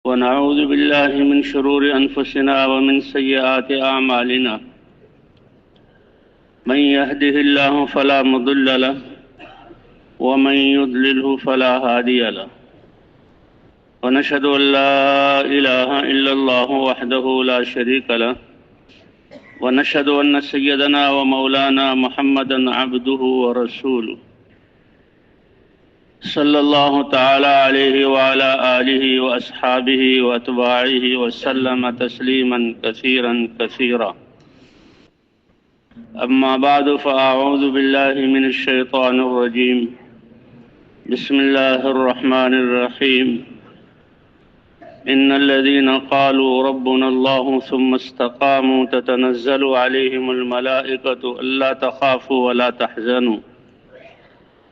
ونعوذ بالله من شرور أنفسنا ومن سيئات أعمالنا من يهده الله فلا مضل له ومن يضلله فلا هادي له ونشهد أن لا إله إلا الله وحده لا شريك له ونشهد أن سيدنا ومولانا محمدا عبده ورسوله صلى الله تعالى عليه وعلى آله وأصحابه وأتباعه وسلم تسليما كثيرا كثيرا. أما بعد فأعوذ بالله من الشيطان الرجيم. بسم الله الرحمن الرحيم. إن الذين قالوا ربنا الله ثم استقاموا تتنزل عليهم الملائكة ألا تخافوا ولا تحزنوا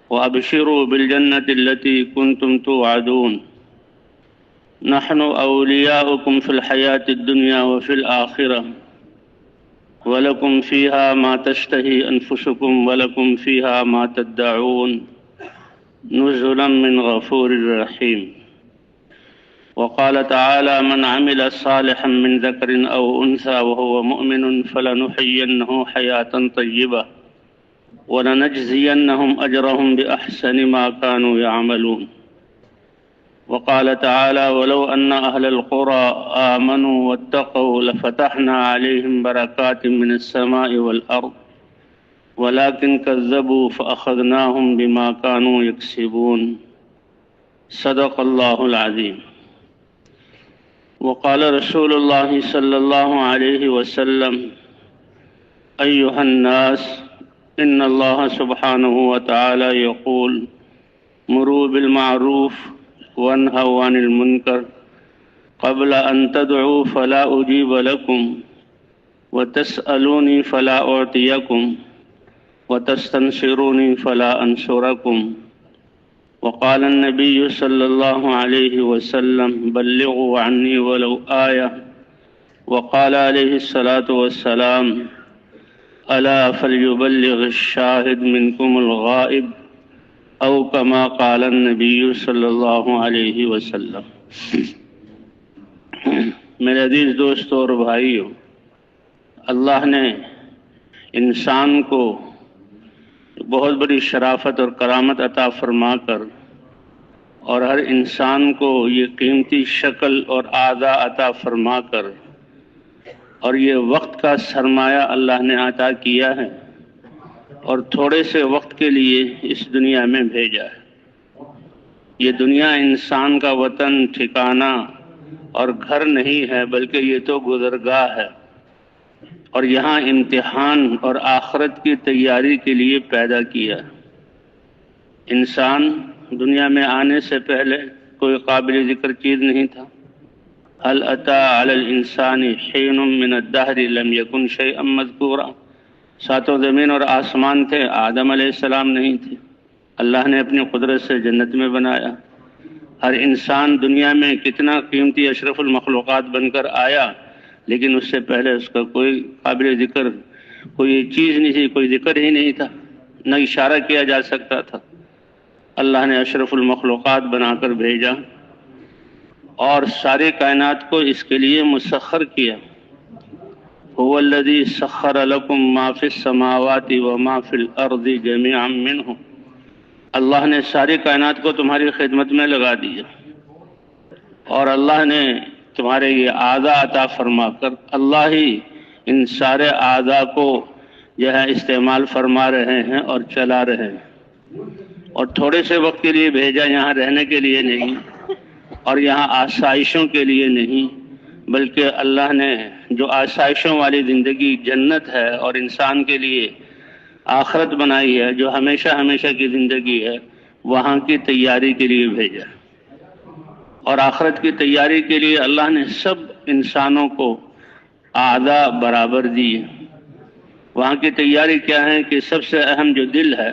وأبشروا بالجنة التي كنتم توعدون نحن أولياؤكم في الحياة الدنيا وفي الآخرة ولكم فيها ما تشتهي أنفسكم ولكم فيها ما تدعون نزلا من غفور رحيم. وقال تعالى من عمل صالحا من ذكر أو أنثى وهو مؤمن فلنحيينه حياة طيبة ولنجزينهم أجرهم بأحسن ما كانوا يعملون. وقال تعالى ولو أن أهل القرى آمنوا واتقوا لفتحنا عليهم بركات من السماء والأرض ولكن كذبوا فأخذناهم بما كانوا يكسبون. صدق الله العظيم. وقال رسول الله صلى الله عليه وسلم أيها الناس إن الله سبحانه وتعالى يقول مروا بالمعروف وانهوا عن المنكر قبل أن تدعوا فلا أجيب لكم وتسألوني فلا أعطيكم وتستنصروني فلا أنصركم. وقال النبي صلى الله عليه وسلم بلغوا عني ولو آية. وقال عليه الصلاة والسلام ألا فليبلغ الشاهد منكم الغائب أو كما قال النبي صلی اللہ علیہ وسلم. میرے عزیز دوستوں اور بھائیوں، اللہ نے انسان کو بہت بڑی شرافت اور کرامت عطا فرما کر اور ہر انسان کو یہ قیمتی شکل اور اعضاء عطا فرما کر اور یہ وقت کا سرمایہ اللہ نے عطا کیا ہے اور تھوڑے سے وقت کے لیے اس دنیا میں بھیجا ہے. یہ دنیا انسان کا وطن، ٹھکانہ اور گھر نہیں ہے، بلکہ یہ تو گزرگاہ ہے اور یہاں امتحان اور آخرت کی تیاری کے لیے پیدا کیا. انسان دنیا میں آنے سے پہلے کوئی قابل ذکر چیز نہیں تھا. هل أتى على الإنسان حين من الدهر لم يكن شيئا مذكورا. ساتوں زمین اور آسمان تھے، آدم علیہ السلام نہیں تھے. اللہ نے اپنی قدرت سے جنت میں بنایا. ہر انسان دنیا میں کتنا قیمتی اشرف المخلوقات بن کر آیا، لیکن اس سے پہلے اس کا کوئی قابل ذکر کوئی چیز نہیں تھی، کوئی ذکر ہی نہیں تھا، نہ اشارہ کیا جا سکتا تھا. اللہ نے اشرف المخلوقات بنا کر بھیجا اور سارے کائنات کو اس کے لیے مسخر کیا. هو الذی سخر لکم ما فی السماوات وما فی الارض جميعا منہ. اللہ نے ساری کائنات کو تمہاری خدمت میں لگا دیا اور اللہ نے تمہارے یہ اعضاء عطا فرما کر اللہ ہی ان سارے اعضاء کو جو ہے استعمال فرما رہے ہیں اور چلا رہے ہیں. اور تھوڑے سے وقت کے لیے بھیجا، یہاں رہنے کے لیے نہیں اور یہاں آسائشوں کے لیے نہیں، بلکہ اللہ نے جو آسائشوں والی زندگی جنت ہے اور انسان کے لیے آخرت بنائی ہے، جو ہمیشہ ہمیشہ کی زندگی ہے، وہاں کی تیاری کے لیے بھیجا. اور آخرت کی تیاری کے لیے اللہ نے سب انسانوں کو اعضاء برابر دیے. وہاں کی تیاری کیا ہے کہ سب سے اہم جو دل ہے،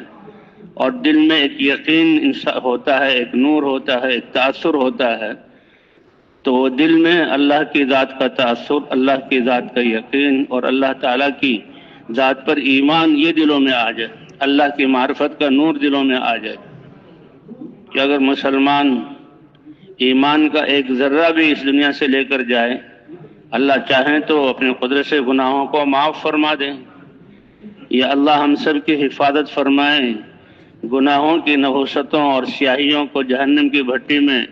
اور دل میں ایک یقین ہوتا ہے، ایک نور ہوتا ہے، ایک تاثر ہوتا ہے، تو وہ دل میں اللہ کی ذات کا تاثر، اللہ کی ذات کا یقین اور اللہ تعالیٰ کی ذات پر ایمان یہ دلوں میں آ جائے، اللہ کی معرفت کا نور دلوں میں آ جائے کہ اگر مسلمان ایمان کا ایک ذرہ بھی اس دنیا سے لے کر جائے، اللہ چاہیں تو اپنے قدرت سے گناہوں کو معاف فرما دیں، یا اللہ ہم سب کی حفاظت فرمائیں، گناہوں کی نحوستوں اور سیاہیوں کو جہنم کی بھٹی میں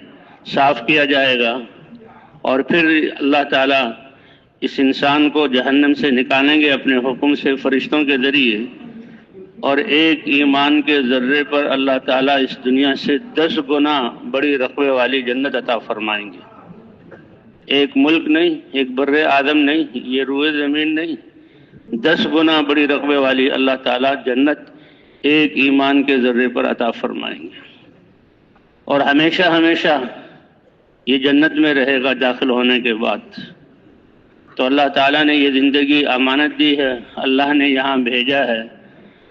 صاف کیا جائے گا، اور پھر اللہ تعالیٰ اس انسان کو جہنم سے نکالیں گے اپنے حکم سے فرشتوں کے ذریعے، اور ایک ایمان کے ذرے پر اللہ تعالیٰ اس دنیا سے 10 گنا بڑی رقبے والی جنت عطا فرمائیں گے۔ ایک ملک نہیں، ایک بر آدم نہیں، یہ روئے زمین نہیں، 10 گنا بڑی رقبے والی اللہ تعالیٰ جنت ایک ایمان کے ذرے پر عطا فرمائیں گے، اور ہمیشہ ہمیشہ یہ جنت میں رہے گا داخل ہونے کے بعد۔ تو اللہ تعالیٰ نے یہ زندگی امانت دی ہے، اللہ نے یہاں بھیجا ہے،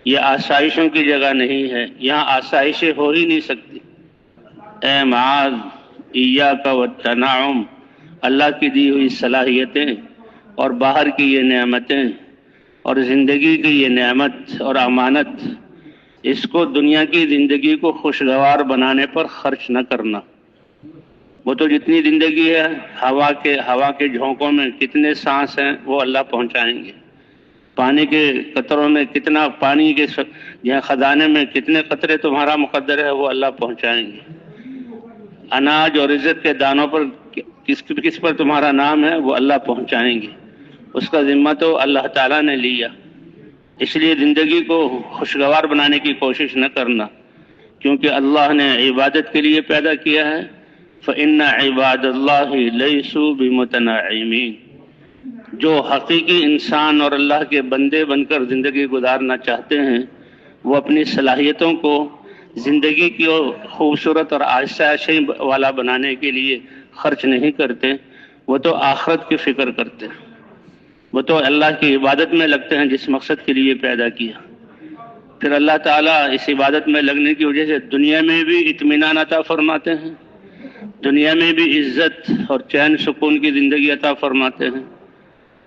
یہ آسائشوں کی جگہ نہیں ہے، یہاں آسائشیں ہو ہی نہیں سکتی۔ اے معاذ ایاک والتنعم، اللہ کی دی ہوئی صلاحیتیں اور باہر کی یہ نعمتیں اور زندگی کی یہ نعمت اور امانت، اس کو دنیا کی زندگی کو خوشگوار بنانے پر خرچ نہ کرنا۔ وہ تو جتنی زندگی ہے، ہوا کے جھونکوں میں کتنے سانس ہیں وہ اللہ پہنچائیں گے، پانی کے قطروں میں کتنا پانی کے یہاں خزانے میں کتنے قطرے تمہارا مقدر ہے وہ اللہ پہنچائیں گے، اناج اور عزت کے دانوں پر کس پر تمہارا نام ہے وہ اللہ پہنچائیں گے، اس کا ذمہ تو اللہ تعالیٰ نے لیا۔ اس لیے زندگی کو خوشگوار بنانے کی کوشش نہ کرنا، کیونکہ اللہ نے عبادت کے لیے پیدا کیا ہے، فإن عباد اللہ لیسوا بمتنعمین، جو حقیقی انسان اور اللہ کے بندے بن کر زندگی گزارنا چاہتے ہیں، وہ اپنی صلاحیتوں کو زندگی کی خوبصورت اور آسائشیں والا بنانے کے لیے خرچ نہیں کرتے، وہ تو آخرت کی فکر کرتے ہیں، وہ تو اللہ کی عبادت میں لگتے ہیں جس مقصد کے لیے پیدا کیا۔ پھر اللہ تعالیٰ اس عبادت میں لگنے کی وجہ سے دنیا میں بھی اطمینان عطا فرماتے ہیں، دنیا میں بھی عزت اور چین سکون کی زندگی عطا فرماتے ہیں،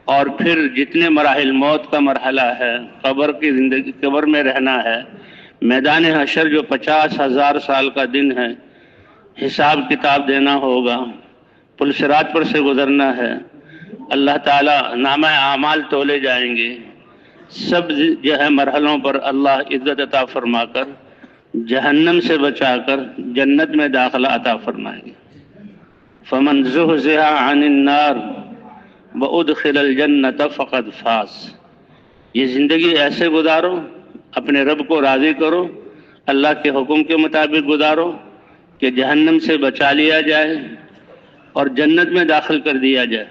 اور پھر جتنے مراحل موت کا مرحلہ ہے، قبر کی زندگی، قبر میں رہنا ہے، میدان حشر جو 50,000 سال کا دن ہے، حساب کتاب دینا ہوگا، پل صراط پر سے گزرنا ہے، اللہ تعالیٰ نامہ اعمال تولے جائیں گے، سب جو ہے مرحلوں پر اللہ عزت عطا فرما کر جہنم سے بچا کر جنت میں داخلہ عطا فرمائیں گے۔ فمن زحزح عن النار وادخل الجنۃ فقد فاز۔ یہ زندگی ایسے گزارو، اپنے رب کو راضی کرو، اللہ کے حکم کے مطابق گزارو کہ جہنم سے بچا لیا جائے اور جنت میں داخل کر دیا جائے،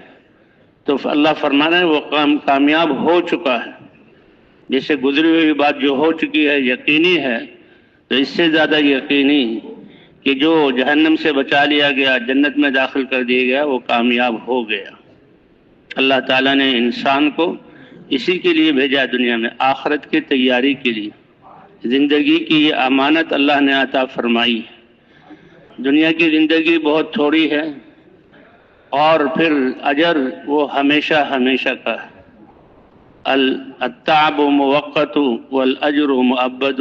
تو اللہ فرمانا ہے وہ کامیاب ہو چکا ہے۔ جیسے گزری ہوئی بات جو ہو چکی ہے یقینی ہے، تو اس سے زیادہ یقینی کہ جو جہنم سے بچا لیا گیا، جنت میں داخل کر دیا گیا، وہ کامیاب ہو گیا۔ اللہ تعالیٰ نے انسان کو اسی کے لیے بھیجا دنیا میں، آخرت کی تیاری کے لیے۔ زندگی کی یہ امانت اللہ نے عطا فرمائی۔ دنیا کی زندگی بہت تھوڑی ہے، اور پھر اجر وہ ہمیشہ ہمیشہ کا ہے۔ التعب موقت والاجر مؤبد۔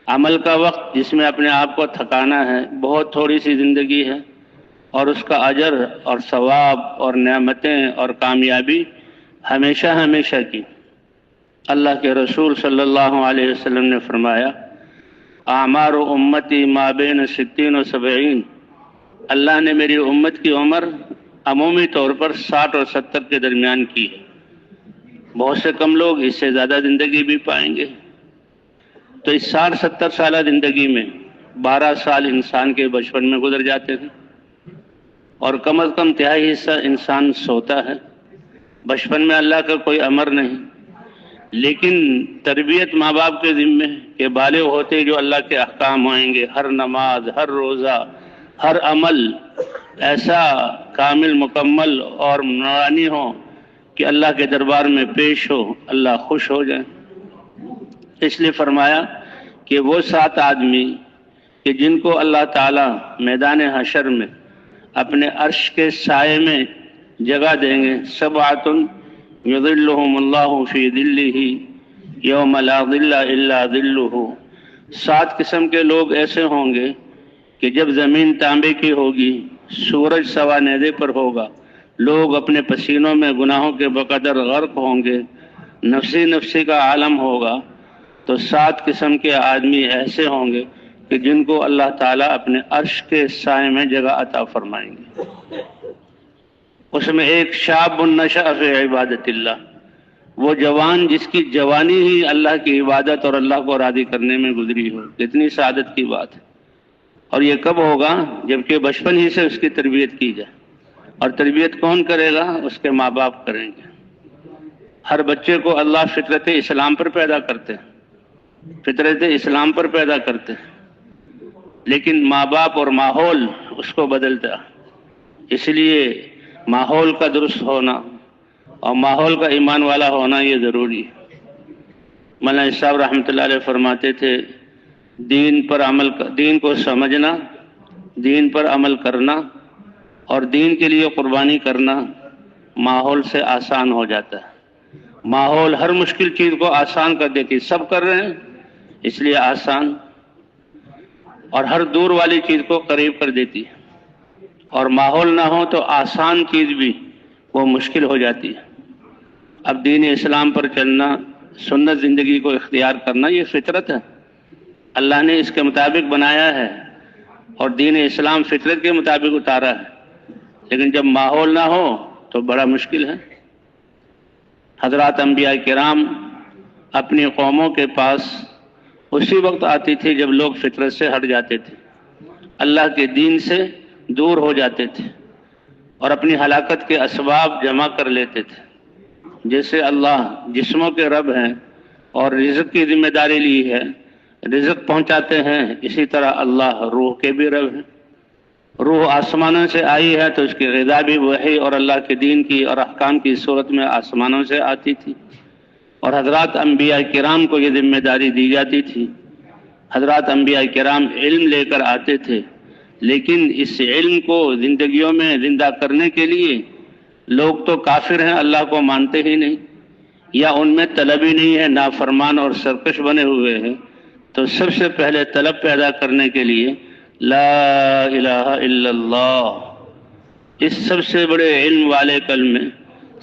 عمل کا وقت جس میں اپنے آپ کو تھکانا ہے، بہت تھوڑی سی زندگی ہے، اور اس کا اجر اور ثواب اور نعمتیں اور کامیابی ہمیشہ ہمیشہ کی۔ اللہ کے رسول صلی اللہ علیہ وسلم نے فرمایا، اعمار امتی ما بین 60 و 70۔ اللہ نے میری امت کی عمر عمومی طور پر 60 اور 70 کے درمیان کی ہے، بہت سے کم لوگ اس سے زیادہ زندگی بھی پائیں گے۔ تو اس 60-70 سالہ زندگی میں 12 سال انسان کے بچپن میں گزر جاتے ہیں، اور کم از کم تہائی حصہ انسان سوتا ہے۔ بچپن میں اللہ کا کوئی امر نہیں، لیکن تربیت ماں باپ کے ذمے کہ بالغ ہوتے جو اللہ کے احکام ہوئیں گے، ہر نماز، ہر روزہ، ہر عمل ایسا کامل، مکمل اور نورانی ہو کہ اللہ کے دربار میں پیش ہو، اللہ خوش ہو جائے۔ اس لیے فرمایا کہ وہ 7 آدمی کہ جن کو اللہ تعالیٰ میدان حشر میں اپنے عرش کے سائے میں جگہ دیں گے، 7 یظلہم اللہ فی ظلہ یوم لا ظل الا ظلہ۔ 7 قسم کے لوگ ایسے ہوں گے کہ جب زمین تانبے کی ہوگی، سورج سواندے پر ہوگا، لوگ اپنے پسینوں میں گناہوں کے بقدر غرق ہوں گے، نفسی نفسی کا عالم ہوگا، تو 7 قسم کے آدمی ایسے ہوں گے کہ جن کو اللہ تعالیٰ اپنے عرش کے سائے میں جگہ عطا فرمائیں گے۔ اس میں ایک شاب نشأ فی عبادت اللہ، وہ جوان جس کی جوانی ہی اللہ کی عبادت اور اللہ کو راضی کرنے میں گزری ہو۔ کتنی سعادت کی بات ہے۔ اور یہ کب ہوگا؟ جبکہ بچپن ہی سے اس کی تربیت کی جائے۔ اور تربیت کون کرے گا؟ اس کے ماں باپ کریں گے۔ ہر بچے کو اللہ فطرت اسلام پر پیدا کرتے ہیں، فطرت اسلام پر پیدا کرتے ہیں، لیکن ماں باپ اور ماحول اس کو بدلتا ہے۔ اس لیے ماحول کا درست ہونا اور ماحول کا ایمان والا ہونا یہ ضروری ہے۔ مولانا صاحب رحمۃ اللہ علیہ فرماتے تھے، دین کو سمجھنا، دین پر عمل کرنا اور دین کے لیے قربانی کرنا ماحول سے آسان ہو جاتا ہے۔ ماحول ہر مشکل چیز کو آسان کر دیتی، سب کر رہے ہیں اس لیے آسان، اور ہر دور والی چیز کو قریب کر دیتی ہے۔ اور ماحول نہ ہو تو آسان چیز بھی وہ مشکل ہو جاتی ہے۔ اب دین اسلام پر چلنا، سنت زندگی کو اختیار کرنا یہ فطرت ہے، اللہ نے اس کے مطابق بنایا ہے، اور دین اسلام فطرت کے مطابق اتارا ہے، لیکن جب ماحول نہ ہو تو بڑا مشکل ہے۔ حضرات انبیاء کرام اپنی قوموں کے پاس اسی وقت آتی تھی جب لوگ فطرت سے ہٹ جاتے تھے، اللہ کے دین سے دور ہو جاتے تھے اور اپنی ہلاکت کے اسباب جمع کر لیتے تھے۔ جیسے اللہ جسموں کے رب ہیں اور رزق کی ذمہ داری لی ہے، رزق پہنچاتے ہیں، اسی طرح اللہ روح کے بھی رب ہیں۔ روح آسمانوں سے آئی ہے تو اس کی غذا بھی وحی اور اللہ کے دین کی اور احکام کی صورت میں آسمانوں سے آتی تھی، اور حضرات انبیاء کرام کو یہ ذمہ داری دی جاتی تھی۔ حضرات انبیاء کرام علم لے کر آتے تھے، لیکن اس علم کو زندگیوں میں زندہ کرنے کے لیے لوگ تو کافر ہیں، اللہ کو مانتے ہی نہیں، یا ان میں طلب ہی نہیں ہے، نافرمان اور سرکش بنے ہوئے ہیں۔ تو سب سے پہلے طلب پیدا کرنے کے لیے لا الہ الا اللہ، اس سب سے بڑے علم والے کلمے،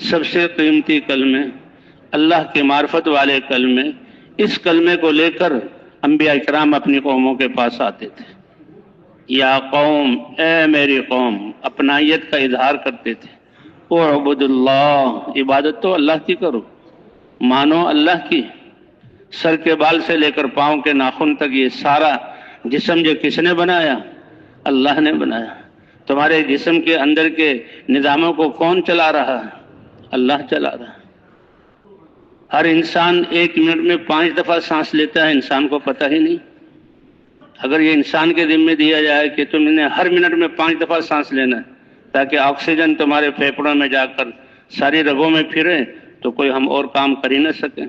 سب سے قیمتی کلمے، اللہ کی معرفت والے کلمے، اس کلمے کو لے کر انبیاء کرام اپنی قوموں کے پاس آتے تھے۔ یا قوم، اے میری قوم، اپنائیت کا اظہار کرتے تھے۔ اعبد اللہ، عبادت تو اللہ کی کرو، مانو اللہ کی۔ سر کے بال سے لے کر پاؤں کے ناخن تک یہ سارا جسم جو کس نے بنایا؟ اللہ نے بنایا۔ تمہارے جسم کے اندر کے نظاموں کو کون چلا رہا ہے؟ اللہ چلا رہا ہے۔ ہر انسان 1 منٹ میں 5 دفعہ سانس لیتا ہے، انسان کو پتہ ہی نہیں۔ اگر یہ انسان کے ذمہ دیا جائے کہ تم نے ہر منٹ میں 5 دفعہ سانس لینا ہے تاکہ آکسیجن تمہارے پھیپھڑوں میں جا کر ساری رگوں میں پھرے، تو کوئی ہم اور کام کر ہی نہ سکیں۔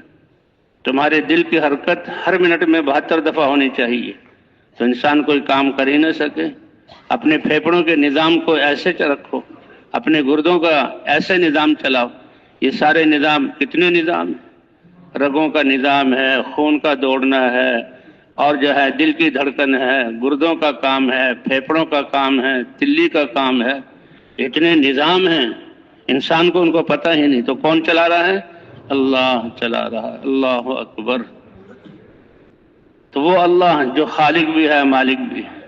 تمہارے دل کی حرکت ہر منٹ میں 72 دفعہ ہونی چاہیے، تو انسان کوئی کام کر ہی نہ سکے۔ اپنے پھیپھڑوں کے نظام کو ایسے رکھو، اپنے گردوں کا ایسے نظام چلاؤ۔ یہ سارے نظام کتنے نظام ہیں؟ رگوں کا نظام ہے، خون کا دوڑنا ہے، اور جو ہے دل کی دھڑکن ہے، گردوں کا کام ہے، پھیپھڑوں کا کام ہے، تلی کا کام ہے، اتنے نظام ہیں، انسان کو ان کو پتہ ہی نہیں۔ تو کون چلا رہا ہے؟ اللہ چلا رہا ہے۔ اللہ اکبر۔ تو وہ اللہ جو خالق بھی ہے، مالک بھی ہے،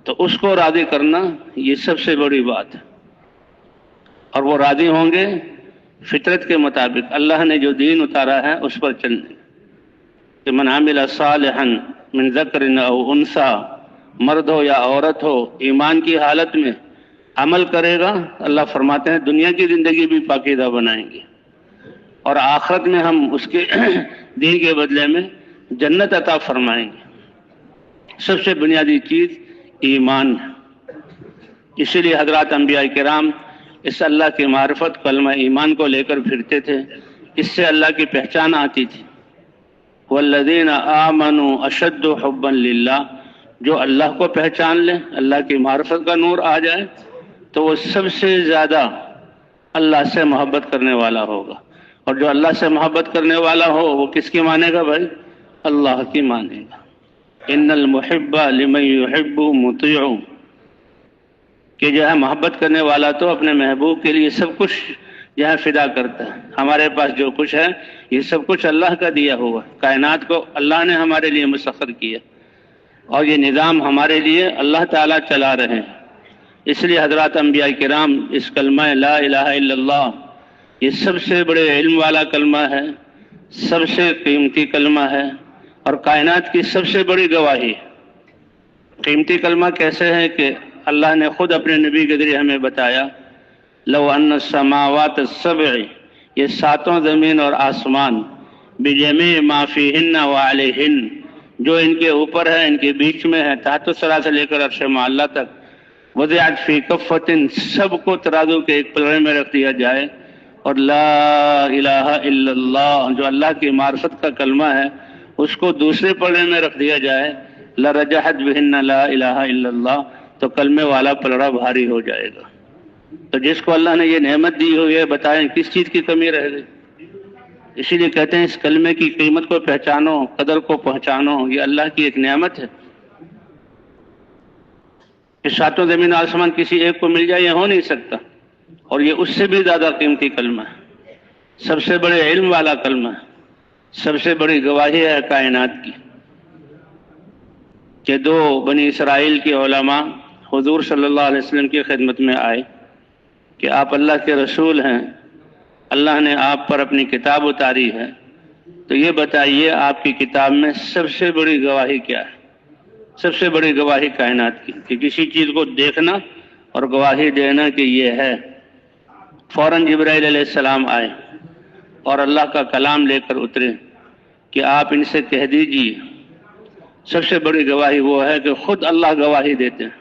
تو اس کو راضی کرنا یہ سب سے بڑی بات ہے۔ اور وہ راضی ہوں گے فطرت کے مطابق، اللہ نے جو دین اتارا ہے اس پر چلنے، کہ من عمل صالحا من ذکر او انثی، مرد ہو یا عورت ہو، ایمان کی حالت میں عمل کرے گا، اللہ فرماتے ہیں دنیا کی زندگی بھی پاکیزہ بنائیں گے، اور آخرت میں ہم اس کے دین کے بدلے میں جنت عطا فرمائیں گے۔ سب سے بنیادی چیز ایمان ہے۔ اسی لیے حضرات انبیاء کرام اس اللہ کی معرفت، کلمہ ایمان کو لے کر پھرتے تھے، اس سے اللہ کی پہچان آتی تھی۔ والذین آمنوا اشد حبا للہ، جو اللہ کو پہچان لے، اللہ کی معرفت کا نور آ جائے، تو وہ سب سے زیادہ اللہ سے محبت کرنے والا ہوگا، اور جو اللہ سے محبت کرنے والا ہو وہ کس کی مانے گا بھائی؟ اللہ کی مانے گا۔ ان المحب لمن يحب مطیع، کہ جو ہے محبت کرنے والا تو اپنے محبوب کے لیے سب کچھ جو ہے فدا کرتا ہے. ہمارے پاس جو کچھ ہے یہ سب کچھ اللہ کا دیا ہوا، کائنات کو اللہ نے ہمارے لیے مسخر کیا اور یہ نظام ہمارے لیے اللہ تعالیٰ چلا رہے ہیں. اس لیے حضرات انبیاء کرام اس کلمہ لا الہ الا اللہ یہ سب سے بڑے علم والا کلمہ ہے، سب سے قیمتی کلمہ ہے اور کائنات کی سب سے بڑی گواہی ہے. قیمتی کلمہ کیسے ہے کہ اللہ نے خود اپنے نبی کے ذریعے ہمیں بتایا، لو ان السماوات السبع، یہ ساتوں زمین اور آسمان، بجمیع ما فیہن وعلیہن، جو ان کے اوپر ہے ان کے بیچ میں ہے، تحت الثری سے لے کر عرش معلیٰ تک، وضعت فی کفۃ، سب کو ترازو کے ایک پلڑے میں رکھ دیا جائے، اور لا الہ الا اللہ جو اللہ کی معرفت کا کلمہ ہے اس کو دوسرے پلڑے میں رکھ دیا جائے، لرجحت بہن لا الہ الا اللہ، تو کلمے والا پلڑا بھاری ہو جائے گا. تو جس کو اللہ نے یہ نعمت دی ہوئی ہے بتائیں کس چیز کی کمی رہ گئی. اسی لیے کہتے ہیں اس کلمے کی قیمت کو پہچانو، قدر کو پہچانو، یہ اللہ کی ایک نعمت ہے. اس ساتوں زمین آسمان کسی ایک کو مل جائے یہ ہو نہیں سکتا، اور یہ اس سے بھی زیادہ قیمتی کلمہ ہے، سب سے بڑے علم والا کلمہ ہے، سب سے بڑی گواہی ہے کائنات کی. کہ دو بنی اسرائیل کے علماء حضور صلی اللہ علیہ وسلم کی خدمت میں آئے کہ آپ اللہ کے رسول ہیں، اللہ نے آپ پر اپنی کتاب اتاری ہے، تو یہ بتائیے آپ کی کتاب میں سب سے بڑی گواہی کیا ہے؟ سب سے بڑی گواہی کائنات کی کہ کسی چیز کو دیکھنا اور گواہی دینا کہ یہ ہے. فوراً جبرائیل علیہ السلام آئے اور اللہ کا کلام لے کر اترے کہ آپ ان سے کہہ دیجیے سب سے بڑی گواہی وہ ہے کہ خود اللہ گواہی دیتے ہیں،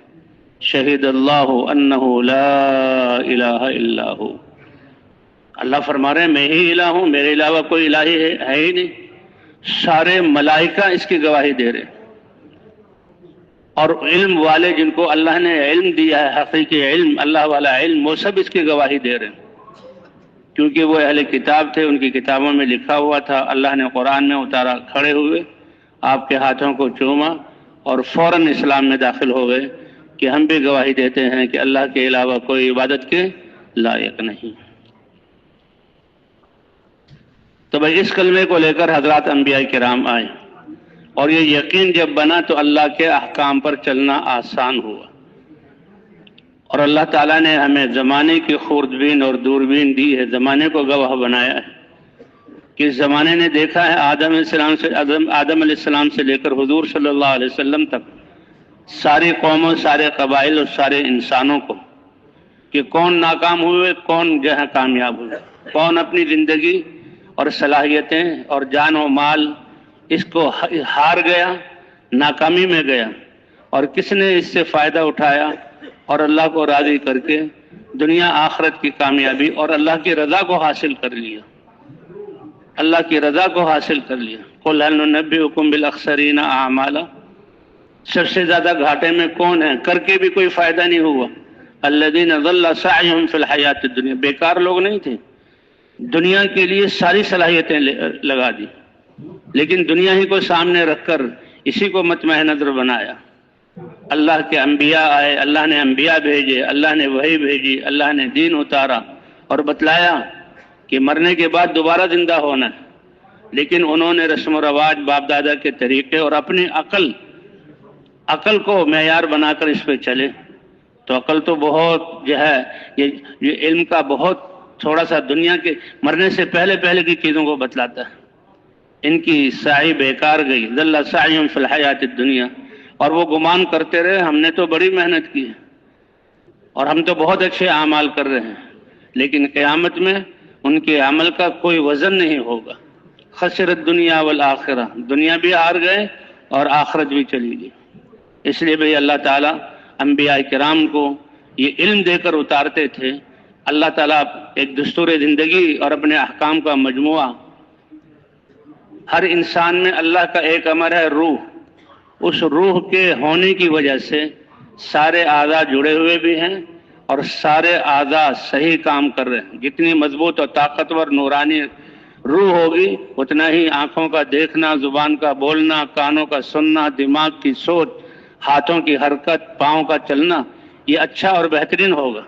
شہید اللہ انہ لا الہ الا ہو. اللہ فرما رہے ہیں میں ہی الہ ہوں، میرے علاوہ کوئی الہی ہے ہی نہیں. سارے ملائکہ اس کی گواہی دے رہے ہیں، اور علم والے جن کو اللہ نے علم دیا ہے، حقیقی علم، اللہ والا علم، وہ سب اس کی گواہی دے رہے ہیں، کیونکہ وہ اہل کتاب تھے، ان کی کتابوں میں لکھا ہوا تھا، اللہ نے قرآن میں اتارا. کھڑے ہوئے آپ کے ہاتھوں کو چوما اور فوراً اسلام میں داخل ہو گئے کہ ہم بھی گواہی دیتے ہیں کہ اللہ کے علاوہ کوئی عبادت کے لائق نہیں. تو بھائی اس کلمے کو لے کر حضرات انبیاء کرام آئے، اور یہ یقین جب بنا تو اللہ کے احکام پر چلنا آسان ہوا. اور اللہ تعالیٰ نے ہمیں زمانے کی خوردبین اور دوربین دی ہے، زمانے کو گواہ بنایا ہے کہ اس زمانے نے دیکھا ہے آدم علیہ السلام سے لے کر حضور صلی اللہ علیہ وسلم تک ساری قوموں، سارے قبائل اور سارے انسانوں کو کہ کون ناکام ہوئے، کون جو ہے کامیاب ہوئے، کون اپنی زندگی اور صلاحیتیں اور جان و مال اس کو ہار گیا، ناکامی میں گیا، اور کس نے اس سے فائدہ اٹھایا اور اللہ کو راضی کر کے دنیا آخرت کی کامیابی اور اللہ کی رضا کو حاصل کر لیا، اللہ کی رضا کو حاصل کر لیا. قل هل ننبئکم بالاخسرین اعمالا، سب سے زیادہ گھاٹے میں کون ہے، کر کے بھی کوئی فائدہ نہیں ہوا. الذین ضل سعیہم فی الحیات الدنیا، بیکار لوگ نہیں تھے، دنیا کے لیے ساری صلاحیتیں لگا دی، لیکن دنیا ہی کو سامنے رکھ کر اسی کو مطمع نظر بنایا. اللہ کے انبیاء آئے، اللہ نے انبیاء بھیجے، اللہ نے وحی بھیجی، اللہ نے دین اتارا اور بتلایا کہ مرنے کے بعد دوبارہ زندہ ہونا ہے. لیکن انہوں نے رسم و رواج، باپ دادا کے طریقے اور اپنی عقل کو معیار بنا کر اس پہ چلے. تو عقل تو بہت جو ہے یہ علم کا بہت تھوڑا سا دنیا کے مرنے سے پہلے کی چیزوں کو بتلاتا ہے. ان کی سعی بیکار گئی، ذل سعیہم فی الحیات الدنیا، اور وہ گمان کرتے رہے ہم نے تو بڑی محنت کی ہے اور ہم تو بہت اچھے اعمال کر رہے ہیں، لیکن قیامت میں ان کے عمل کا کوئی وزن نہیں ہوگا. خسرت دنیا والآخرہ، دنیا بھی ہار گئے اور آخرت بھی چلی گئی. اس لیے بھئی اللہ تعالیٰ انبیاء کرام کو یہ علم دے کر اتارتے تھے. اللہ تعالیٰ ایک دستور زندگی اور اپنے احکام کا مجموعہ، ہر انسان میں اللہ کا ایک امر ہے روح، اس روح کے ہونے کی وجہ سے سارے اعضاء جڑے ہوئے بھی ہیں اور سارے اعضاء صحیح کام کر رہے ہیں. جتنی مضبوط اور طاقتور نورانی روح ہوگی اتنا ہی آنکھوں کا دیکھنا، زبان کا بولنا، کانوں کا سننا، دماغ کی سوچ، ہاتھوں کی حرکت، پاؤں کا چلنا، یہ اچھا اور بہترین ہوگا۔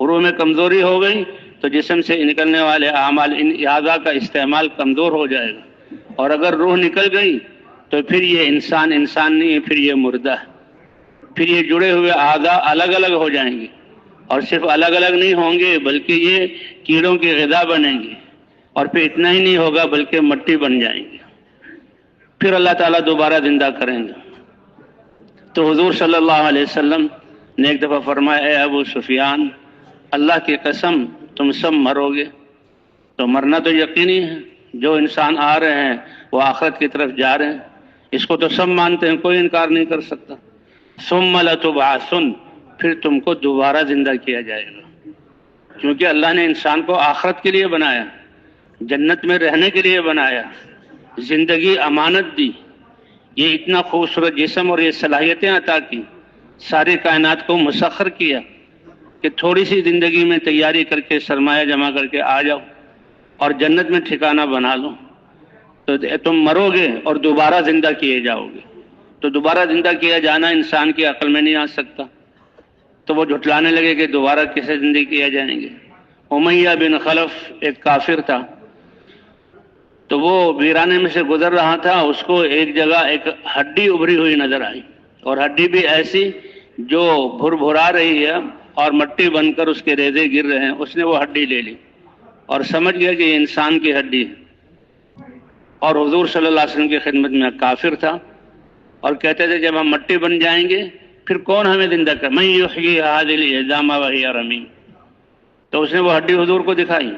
روح میں کمزوری ہو گئی تو جسم سے نکلنے والے اعمال ان اعضاء کا استعمال کمزور ہو جائے گا، اور اگر روح نکل گئی تو پھر یہ انسان نہیں ہے، پھر یہ مردہ ہے۔ پھر یہ جڑے ہوئے اعضاء الگ الگ ہو جائیں گے، اور صرف الگ الگ نہیں ہوں گے بلکہ یہ کیڑوں کی غذا بنیں گے، اور پھر اتنا ہی نہیں ہوگا بلکہ مٹی بن جائیں گے۔ پھر اللہ تعالیٰ دوبارہ زندہ کریں گے۔ تو حضور صلی اللہ علیہ وسلم نے ایک دفعہ فرمایا، اے ابو سفیان، اللہ کی قسم تم سب مرو گے۔ تو مرنا تو یقینی ہے، جو انسان آ رہے ہیں وہ آخرت کی طرف جا رہے ہیں، اس کو تو سب مانتے ہیں، کوئی انکار نہیں کر سکتا۔ ثم لتبعثن، پھر تم کو دوبارہ زندہ کیا جائے گا، کیونکہ اللہ نے انسان کو آخرت کے لیے بنایا، جنت میں رہنے کے لیے بنایا، زندگی امانت دی، یہ اتنا خوبصورت جسم اور یہ صلاحیتیں عطا کی، ساری کائنات کو مسخر کیا کہ تھوڑی سی زندگی میں تیاری کر کے سرمایہ جمع کر کے آ جاؤ اور جنت میں ٹھکانہ بنا لو۔ تو تم مرو گے اور دوبارہ زندہ کیے جاؤ گے۔ تو دوبارہ زندہ کیا جانا انسان کی عقل میں نہیں آ سکتا، تو وہ جھٹلانے لگے کہ دوبارہ کیسے زندہ کیا جائیں گے۔ امیہ بن خلف ایک کافر تھا، تو وہ ویرانے میں سے گزر رہا تھا، اس کو ایک جگہ ایک ہڈی ابھری ہوئی نظر آئی، اور ہڈی بھی ایسی جو بھر بھرا رہی ہے اور مٹی بن کر اس کے ریزے گر رہے ہیں۔ اس نے وہ ہڈی لے لی اور سمجھ گیا کہ یہ انسان کی ہڈی ہے، اور حضور صلی اللہ علیہ وسلم کی خدمت میں کافر تھا، اور کہتے تھے جب ہم مٹی بن جائیں گے پھر کون ہمیں زندہ کر، من یحیی ھذہ العظام وہی رمیم۔ تو اس نے وہ ہڈی حضور کو دکھائی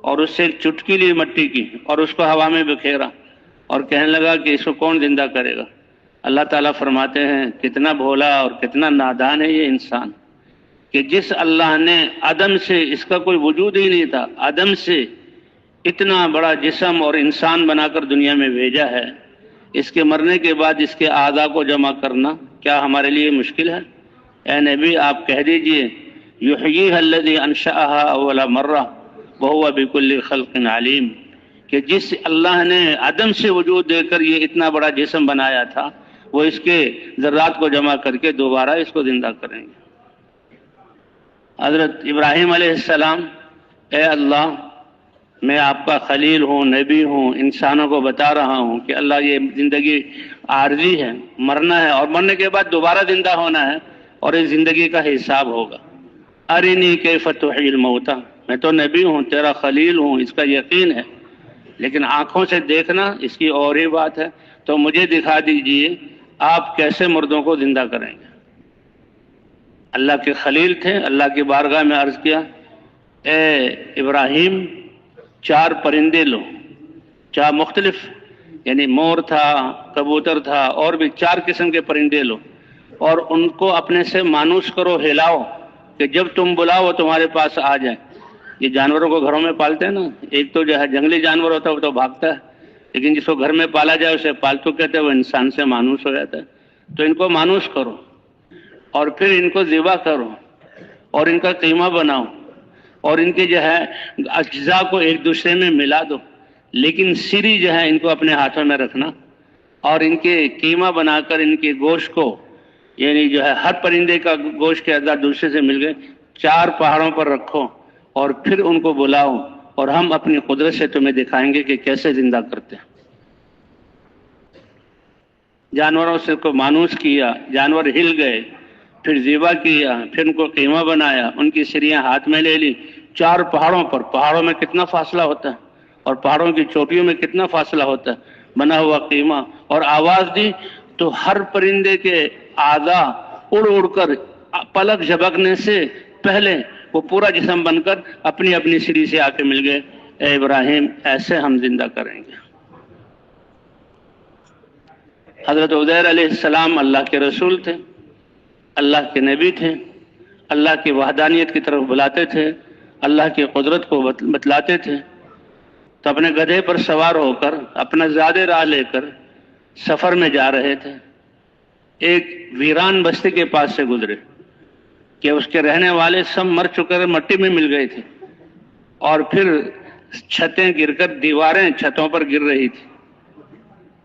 اور اس سے ایک چٹکی لی مٹی کی اور اس کو ہوا میں بکھیرا اور کہنے لگا کہ اس کو کون زندہ کرے گا۔ اللہ تعالیٰ فرماتے ہیں کتنا بھولا اور کتنا نادان ہے یہ انسان، کہ جس اللہ نے عدم سے، اس کا کوئی وجود ہی نہیں تھا، عدم سے اتنا بڑا جسم اور انسان بنا کر دنیا میں بھیجا ہے، اس کے مرنے کے بعد اس کے اعضاء کو جمع کرنا کیا ہمارے لیے مشکل ہے؟ اے نبی آپ کہہ دیجئے، یحییھا الذی انشأھا اول مرہ وہو بکل خلق علیم، کہ جس اللہ نے عدم سے وجود دے کر یہ اتنا بڑا جسم بنایا تھا، وہ اس کے ذرات کو جمع کر کے دوبارہ اس کو زندہ کریں گے۔ حضرت ابراہیم علیہ السلام، اے اللہ میں آپ کا خلیل ہوں، نبی ہوں، انسانوں کو بتا رہا ہوں کہ اللہ یہ زندگی عارضی ہے، مرنا ہے، اور مرنے کے بعد دوبارہ زندہ ہونا ہے، اور اس زندگی کا حساب ہوگا۔ ارنی کیف تحیی الموتى، میں تو نبی ہوں، تیرا خلیل ہوں، اس کا یقین ہے، لیکن آنکھوں سے دیکھنا اس کی اور ہی بات ہے، تو مجھے دکھا دیجئے آپ کیسے مردوں کو زندہ کریں گے۔ اللہ کے خلیل تھے، اللہ کی بارگاہ میں عرض کیا، اے ابراہیم 4 پرندے لو، 4 مختلف، یعنی مور تھا، کبوتر تھا، اور بھی 4 قسم کے پرندے لو، اور ان کو اپنے سے مانوس کرو، ہلاؤ، کہ جب تم بلاؤ وہ تمہارے پاس آ جائیں۔ یہ جانوروں کو گھروں میں پالتے ہیں نا، ایک تو جو ہے جنگلی جانور ہوتا ہے وہ تو بھاگتا ہے، لیکن جس کو گھر میں پالا جائے اسے پالتو کہتے ہیں، وہ انسان سے مانوس ہو جاتا ہے۔ تو ان کو مانوس کرو اور پھر ان کو ذبح کرو اور ان کا قیمہ بناؤ، اور ان کے جو ہے اجزاء کو ایک دوسرے میں ملا دو، لیکن سری جو ہے ان کو اپنے ہاتھوں میں رکھنا، اور ان کے قیمہ بنا کر ان کے گوشت کو، یعنی جو ہے ہر پرندے کا گوشت کے اجزاء دوسرے سے مل گئے، 4 پہاڑوں پر رکھو اور پھر ان کو بلاؤ، اور ہم اپنی قدرت سے تمہیں دکھائیں گے کہ کیسے زندہ کرتے ہیں۔ جانوروں سے کو مانوس کیا، جانور ہل گئے، پھر ذبح کیا، پھر ان کو قیمہ بنایا، ان کی سریاں ہاتھ میں لے لی، 4 پہاڑوں پر، پہاڑوں میں کتنا فاصلہ ہوتا ہے اور پہاڑوں کی چوٹیوں میں کتنا فاصلہ ہوتا ہے، بنا ہوا قیمہ، اور آواز دی تو ہر پرندے کے اعضاء اڑ اڑ کر پلک جھپکنے سے پہلے وہ پورا جسم بن کر اپنی اپنی سری سے آ کے مل گئے۔ اے ابراہیم ایسے ہم زندہ کریں گے۔ حضرت عزیر علیہ السلام اللہ کے رسول تھے، اللہ کے نبی تھے، اللہ کی وحدانیت کی طرف بلاتے تھے، اللہ کی قدرت کو بتلاتے تھے، تو اپنے گدھے پر سوار ہو کر اپنا زیادہ راہ لے کر سفر میں جا رہے تھے، ایک ویران بستی کے پاس سے گزرے کہ اس کے رہنے والے سب مر چکے، مٹی میں مل گئے تھے، اور پھر چھتیں گر کر دیواریں چھتوں پر گر رہی تھی۔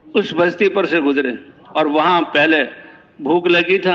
اس بستی پر سے گزرے اور وہاں پہلے بھوک لگی تھا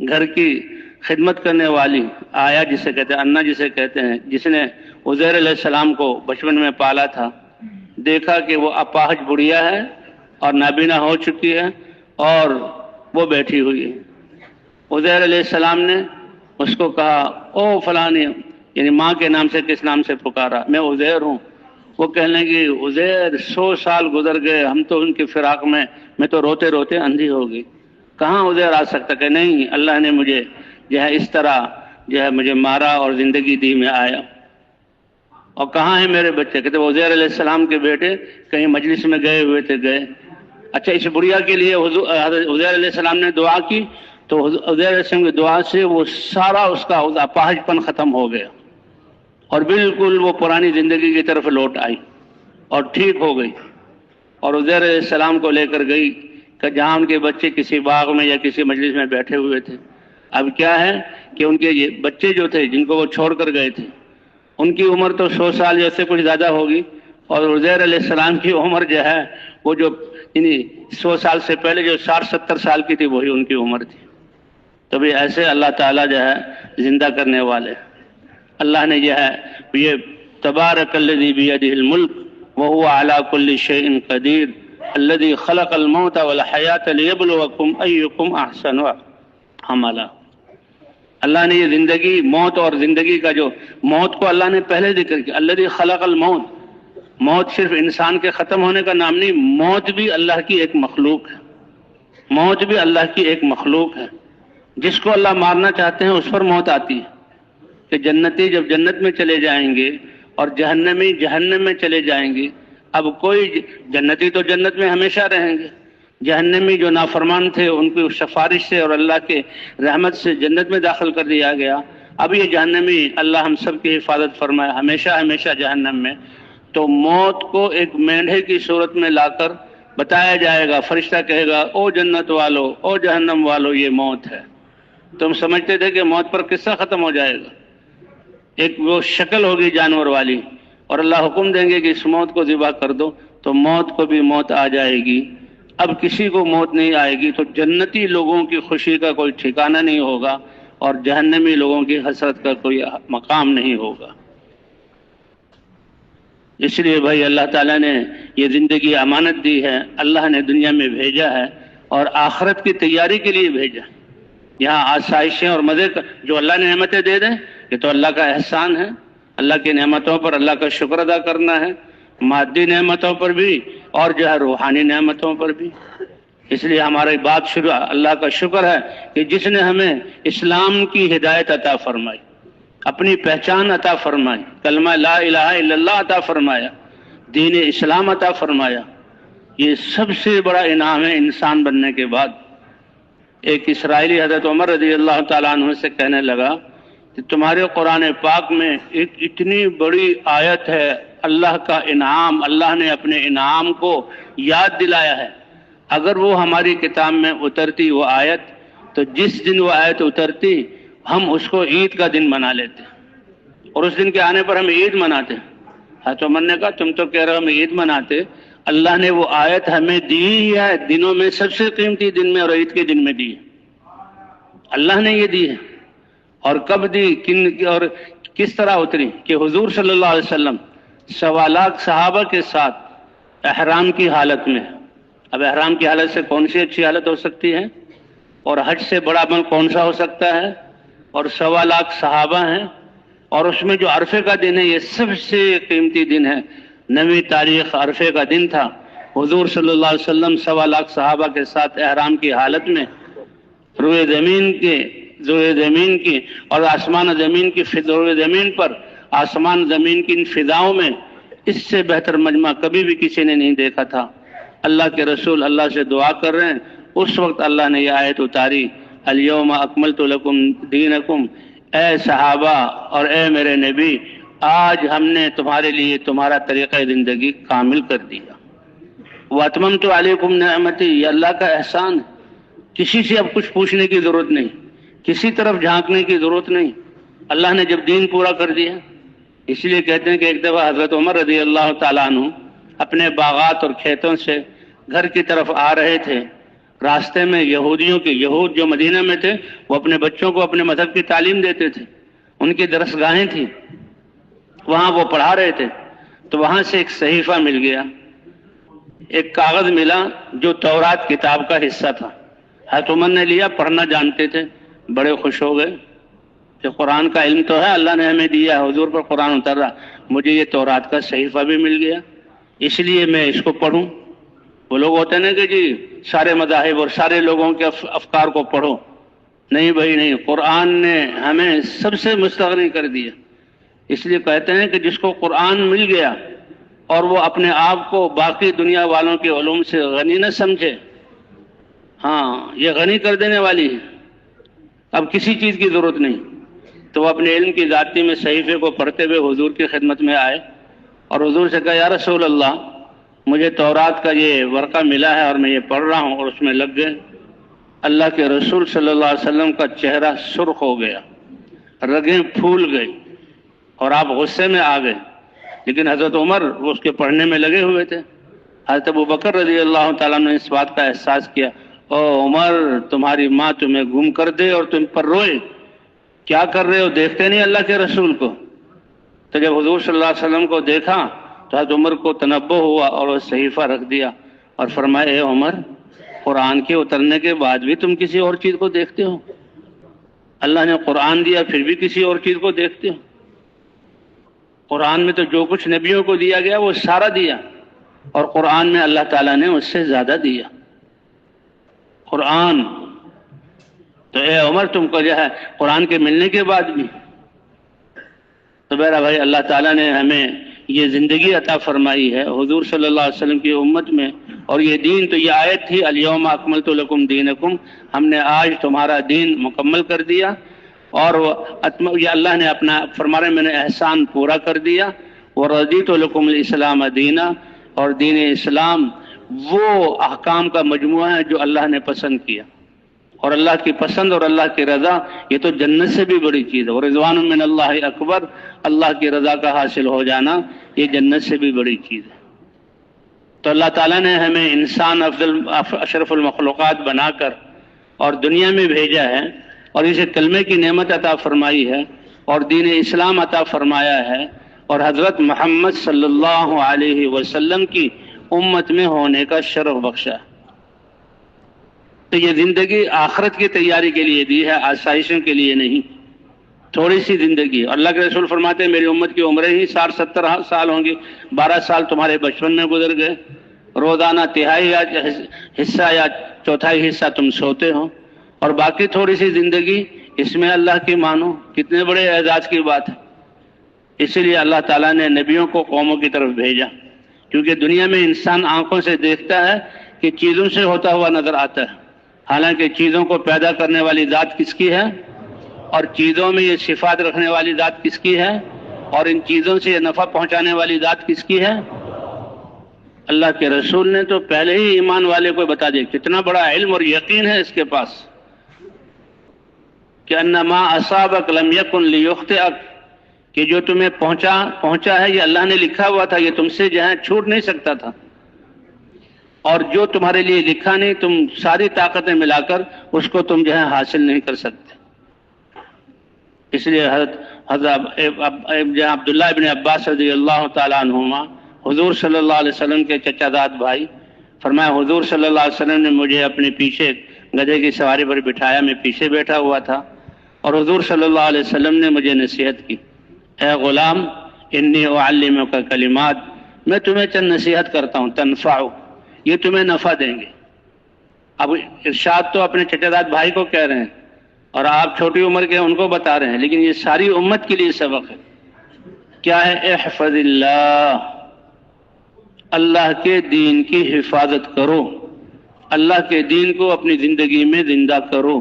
گھر کی خدمت کرنے والی آیا جسے کہتے ہیں، انا جسے کہتے ہیں، جس نے عزیر علیہ السلام کو بچپن میں پالا تھا، دیکھا کہ وہ اپاہج بڑھیا ہے اور نابینا ہو چکی ہے اور وہ بیٹھی ہوئی ہے۔ عزیر علیہ السلام نے اس کو کہا، او فلانی، یعنی ماں کے نام سے کس نام سے پکارا، میں عزیر ہوں۔ وہ کہنے لگی، عزیر 100 سال گزر گئے، ہم تو ان کے فراق میں تو روتے روتے اندھی ہو گئی، کہاں عزیر آ سکتا؟ کہ نہیں، اللہ نے مجھے جو ہے اس طرح جو ہے مجھے مارا اور زندگی دی، میں آیا۔ اور کہاں ہیں میرے بچے؟ کہتے وہ عزیر علیہ السلام کے بیٹے کہیں مجلس میں گئے ہوئے تھے، گئے۔ اچھا، اس بڑھیا کے لیے حضرت عزیر علیہ السلام نے دعا کی تو عزیر علیہ السلام کی دعا سے وہ سارا اس کا اپاہج پن ختم ہو گیا اور بالکل وہ پرانی زندگی کی طرف لوٹ آئی اور ٹھیک ہو گئی۔ اور عزیر علیہ السلام کو لے کر گئی کہ جہاں ان کے بچے کسی باغ میں یا کسی مجلس میں بیٹھے ہوئے تھے۔ اب کیا ہے کہ ان کے یہ بچے جو تھے جن کو وہ چھوڑ کر گئے تھے، ان کی عمر تو 100 سال یا اس سے کچھ زیادہ ہوگی، اور عزیر علیہ السلام کی عمر جو ہے وہ جو 100 سال سے پہلے جو 60-70 سال کی تھی وہی ان کی عمر تھی۔ تو بھی ایسے اللہ تعالیٰ جو ہے زندہ کرنے والے، اللہ نے جو ہے یہ تبارک الذی بیدہ الملک وہو علی کل شیء قدیر الذی خلق الموت والحیاۃ لیبلوکم ایکم احسن عملا۔ اللہ نے یہ زندگی، موت اور زندگی کا جو موت کو اللہ نے پہلے ذکر کیا، الذی خلق الموت، موت صرف انسان کے ختم ہونے کا نام نہیں، موت بھی اللہ کی ایک مخلوق ہے، موت بھی اللہ کی ایک مخلوق ہے۔ جس کو اللہ مارنا چاہتے ہیں اس پر موت آتی ہے، کہ جنتی جب جنت میں چلے جائیں گے اور جہنمی جہنم میں چلے جائیں گے، اب کوئی جنتی تو جنت میں ہمیشہ رہیں گے، جہنمی جو نافرمان تھے ان کی سفارش سے اور اللہ کے رحمت سے جنت میں داخل کر دیا گیا، اب یہ جہنمی اللہ ہم سب کی حفاظت فرمائے ہمیشہ ہمیشہ جہنم میں۔ تو موت کو ایک مینڈھے کی صورت میں لا کر بتایا جائے گا، فرشتہ کہے گا، او جنت والو، او جہنم والو، یہ موت ہے۔ تم سمجھتے تھے کہ موت پر قصہ ختم ہو جائے گا، ایک وہ شکل ہوگی جانور والی، اور اللہ حکم دیں گے کہ اس موت کو ذبح کر دو تو موت کو بھی موت آ جائے گی۔ اب کسی کو موت نہیں آئے گی تو جنتی لوگوں کی خوشی کا کوئی ٹھکانہ نہیں ہوگا اور جہنمی لوگوں کی حسرت کا کوئی مقام نہیں ہوگا۔ اس لیے بھائی اللہ تعالیٰ نے یہ زندگی امانت دی ہے، اللہ نے دنیا میں بھیجا ہے اور آخرت کی تیاری کے لیے بھیجا۔ یہاں آسائشیں اور مزے جو اللہ نے نعمتیں دے دیں، یہ تو اللہ کا احسان ہے، اللہ کی نعمتوں پر اللہ کا شکر ادا کرنا ہے، مادی نعمتوں پر بھی اور جو ہے روحانی نعمتوں پر بھی۔ اس لیے ہماری بات شروع اللہ کا شکر ہے کہ جس نے ہمیں اسلام کی ہدایت عطا فرمائی، اپنی پہچان عطا فرمائی، کلمہ لا الہ الا اللہ عطا فرمایا، دین اسلام عطا فرمایا۔ یہ سب سے بڑا انعام ہے انسان بننے کے بعد۔ ایک اسرائیلی حضرت عمر رضی اللہ تعالیٰ عنہ سے کہنے لگا کہ تمہارے قرآن پاک میں ایک اتنی بڑی آیت ہے، اللہ کا انعام، اللہ نے اپنے انعام کو یاد دلایا ہے، اگر وہ ہماری کتاب میں اترتی وہ آیت تو جس دن وہ آیت اترتی ہم اس کو عید کا دن منا لیتے اور اس دن کے آنے پر ہم عید مناتے۔ حضرت عمر نے کہا تم تو کہہ رہے ہو ہم عید مناتے، اللہ نے وہ آیت ہمیں دی ہے دنوں میں سب سے قیمتی دن میں اور عید کے دن میں دی ہے، اللہ نے یہ دی ہے۔ اور کب دی، کن اور کس طرح اتری کہ حضور صلی اللہ علیہ وسلم 1.25 لاکھ صحابہ کے ساتھ احرام کی حالت میں، اب احرام کی حالت سے کون سی اچھی حالت ہو سکتی ہے اور حج سے بڑا عمل کون سا ہو سکتا ہے، اور 1.25 لاکھ صحابہ ہیں، اور اس میں جو عرفے کا دن ہے یہ سب سے قیمتی دن ہے، 9ویں تاریخ عرفے کا دن تھا، حضور صلی اللہ علیہ وسلم 1.25 لاکھ صحابہ کے ساتھ احرام کی حالت میں روئے زمین کی اور آسمان زمین کی روئے زمین پر آسمان زمین کی ان فضاؤں میں اس سے بہتر مجمع کبھی بھی کسی نے نہیں دیکھا تھا۔ اللہ کے رسول اللہ سے دعا کر رہے ہیں، اس وقت اللہ نے یہ آیت اتاری، الیوم اکملت لکم دینکم، اے صحابہ اور اے میرے نبی، آج ہم نے تمہارے لیے تمہارا طریقہ زندگی کامل کر دیا۔ واتممت علیکم نعمتی، یہ اللہ کا احسان ہے، کسی سے اب کچھ پوچھنے کی ضرورت نہیں، کسی طرف جھانکنے کی ضرورت نہیں، اللہ نے جب دین پورا کر دیا۔ اس لیے کہتے ہیں کہ ایک دفعہ حضرت عمر رضی اللہ تعالیٰ عنہ اپنے باغات اور کھیتوں سے گھر کی طرف آ رہے تھے راستے میں یہود جو مدینہ میں تھے وہ اپنے بچوں کو اپنے مذہب کی تعلیم دیتے تھے، ان کی درسگاہیں تھیں، وہاں وہ پڑھا رہے تھے، تو وہاں سے ایک صحیفہ مل گیا، ایک کاغذ ملا جو تورات کتاب کا حصہ تھا۔ حضرت عمر نے لیا، پڑھنا جانتے تھے، بڑے خوش ہو گئے کہ قرآن کا علم تو ہے، اللہ نے ہمیں دیا، حضور پر قرآن اتر رہا، مجھے یہ تورات کا صحیفہ بھی مل گیا، اس لیے میں اس کو پڑھوں۔ وہ لوگ ہوتے ہیں نا کہ جی سارے مذاہب اور سارے لوگوں کے افکار کو پڑھو، نہیں بھائی نہیں، قرآن نے ہمیں سب سے مستغنی کر دیا۔ اس لیے کہتے ہیں کہ جس کو قرآن مل گیا اور وہ اپنے آپ کو باقی دنیا والوں کے علوم سے غنی نہ سمجھے، ہاں یہ غنی کر دینے والی ہے، اب کسی چیز کی ضرورت نہیں، تو وہ اپنے علم کی ذاتی میں صحیفے کو پڑھتے ہوئے حضور کی خدمت میں آئے اور حضور سے کہا یا رسول اللہ مجھے تورات کا یہ ورقہ ملا ہے اور میں یہ پڑھ رہا ہوں، اور اس میں لگ گئے۔ اللہ کے رسول صلی اللہ علیہ وسلم کا چہرہ سرخ ہو گیا، رگیں پھول گئی اور آپ غصے میں آ گئے، لیکن حضرت عمر وہ اس کے پڑھنے میں لگے ہوئے تھے۔ حضرت ابوبکر رضی اللہ تعالیٰ نے اس بات کا احساس کیا، او عمر تمہاری ماں تمہیں گم کر دے اور تم پر روئے، کیا کر رہے ہو، دیکھتے نہیں اللہ کے رسول کو؟ تو جب حضور صلی اللہ علیہ وسلم کو دیکھا تو حضرت عمر کو تنبہ ہوا اور وہ صحیفہ رکھ دیا اور فرمایا اے عمر قرآن کے اترنے کے بعد بھی تم کسی اور چیز کو دیکھتے ہو؟ اللہ نے قرآن دیا پھر بھی کسی اور چیز کو دیکھتے ہو؟ قرآن میں تو جو کچھ نبیوں کو دیا گیا وہ سارا دیا، اور قرآن میں اللہ تعالیٰ نے اس سے زیادہ دیا۔ قرآن تو اے عمر تم کو جو ہے قرآن کے ملنے کے بعد بھی، تو میرا بھائی اللہ تعالیٰ نے ہمیں یہ زندگی عطا فرمائی ہے حضور صلی اللہ علیہ وسلم کی امت میں، اور یہ دین تو یہ آیت تھی الیوم اکملت لکم دینکم، ہم نے آج تمہارا دین مکمل کر دیا، اور یہ اللہ نے اپنا فرما رہے میں نے احسان پورا کر دیا، ورضیت لکم الاسلام دینا، اور دین اسلام وہ احکام کا مجموعہ ہے جو اللہ نے پسند کیا، اور اللہ کی پسند اور اللہ کی رضا یہ تو جنت سے بھی بڑی چیز ہے، اور رضوان من اللہ اکبر، اللہ کی رضا کا حاصل ہو جانا یہ جنت سے بھی بڑی چیز ہے۔ تو اللہ تعالیٰ نے ہمیں انسان اشرف المخلوقات بنا کر اور دنیا میں بھیجا ہے، اور اسے کلمے کی نعمت عطا فرمائی ہے، اور دین اسلام عطا فرمایا ہے، اور حضرت محمد صلی اللہ علیہ وسلم کی امت میں ہونے کا شرف بخشا ہے۔ تو یہ زندگی آخرت کی تیاری کے لیے دی ہے، آسائشوں کے لیے نہیں، تھوڑی سی زندگی۔ اللہ کے رسول فرماتے ہیں میری امت کی عمریں ہی 60-70 سال ہوں گی، 12 سال تمہارے بچپن میں گزر گئے، روزانہ تہائی یا حصہ یا چوتھائی حصہ تم سوتے ہو، اور باقی تھوڑی سی زندگی اس میں اللہ کی مانو، کتنے بڑے اعزاز کی بات ہے۔ اسی لیے اللہ تعالیٰ نے نبیوں کو قوموں کی طرف بھیجا، کیونکہ دنیا میں انسان آنکھوں سے دیکھتا ہے کہ چیزوں سے ہوتا ہوا نظر آتا ہے، حالانکہ چیزوں کو پیدا کرنے والی ذات کس کی ہے، اور چیزوں میں یہ صفات رکھنے والی ذات کس کی ہے، اور ان چیزوں سے یہ نفع پہنچانے والی ذات کس کی ہے؟ اللہ کے رسول نے تو پہلے ہی ایمان والے کو بتا دیا، کتنا بڑا علم اور یقین ہے اس کے پاس، کہ انما اصابک لم یکن لیخطئک، کہ جو تمہیں پہنچا ہے یہ اللہ نے لکھا ہوا تھا، یہ تم سے جو ہے چھوٹ نہیں سکتا تھا، اور جو تمہارے لیے لکھا نہیں تم ساری طاقتیں ملا کر اس کو تم جو ہے حاصل نہیں کر سکتے۔ اس لیے حضرت عبداللہ ابن عباس رضی اللہ تعالیٰ عنہما حضور صلی اللہ علیہ وسلم کے چچا زاد بھائی، فرمایا حضور صلی اللہ علیہ وسلم نے مجھے اپنے پیچھے گدھے کی سواری پر بٹھایا، میں پیچھے بیٹھا ہوا تھا، اور حضور صلی اللہ علیہ وسلم نے مجھے نصیحت کی، اے غلام انی اعلمک کلمات، میں تمہیں چند نصیحت کرتا ہوں، تنفع، یہ تمہیں نفع دیں گے۔ اب ارشاد تو اپنے چچا زاد بھائی کو کہہ رہے ہیں، اور آپ چھوٹی عمر کے ان کو بتا رہے ہیں، لیکن یہ ساری امت کے لیے سبق ہے۔ کیا ہے؟ احفظ اللہ، اللہ کے دین کی حفاظت کرو، اللہ کے دین کو اپنی زندگی میں زندہ کرو،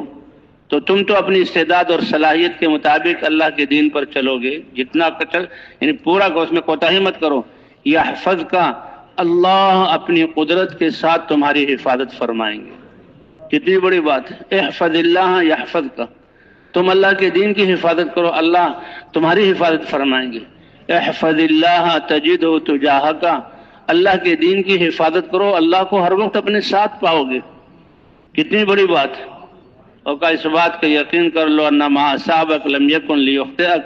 تو تم تو اپنی استعداد اور صلاحیت کے مطابق اللہ کے دین پر چلو گے، جتنا یعنی پورا اس میں کوتاہی مت کرو۔ یحفظ کا، اللہ اپنی قدرت کے ساتھ تمہاری حفاظت فرمائیں گے، کتنی بڑی بات ہے۔ احفظ اللہ یحفظ کا، تم اللہ کے دین کی حفاظت کرو، اللہ تمہاری حفاظت فرمائیں گے۔ احفظ اللہ تجدہ تجاہک، اللہ کے دین کی حفاظت کرو، اللہ کو ہر وقت اپنے ساتھ پاؤ گے۔ کتنی بڑی بات ہے۔ اور کہا اس بات کا یقین کر لو ان ما اصابک لم یکن لیخطئک،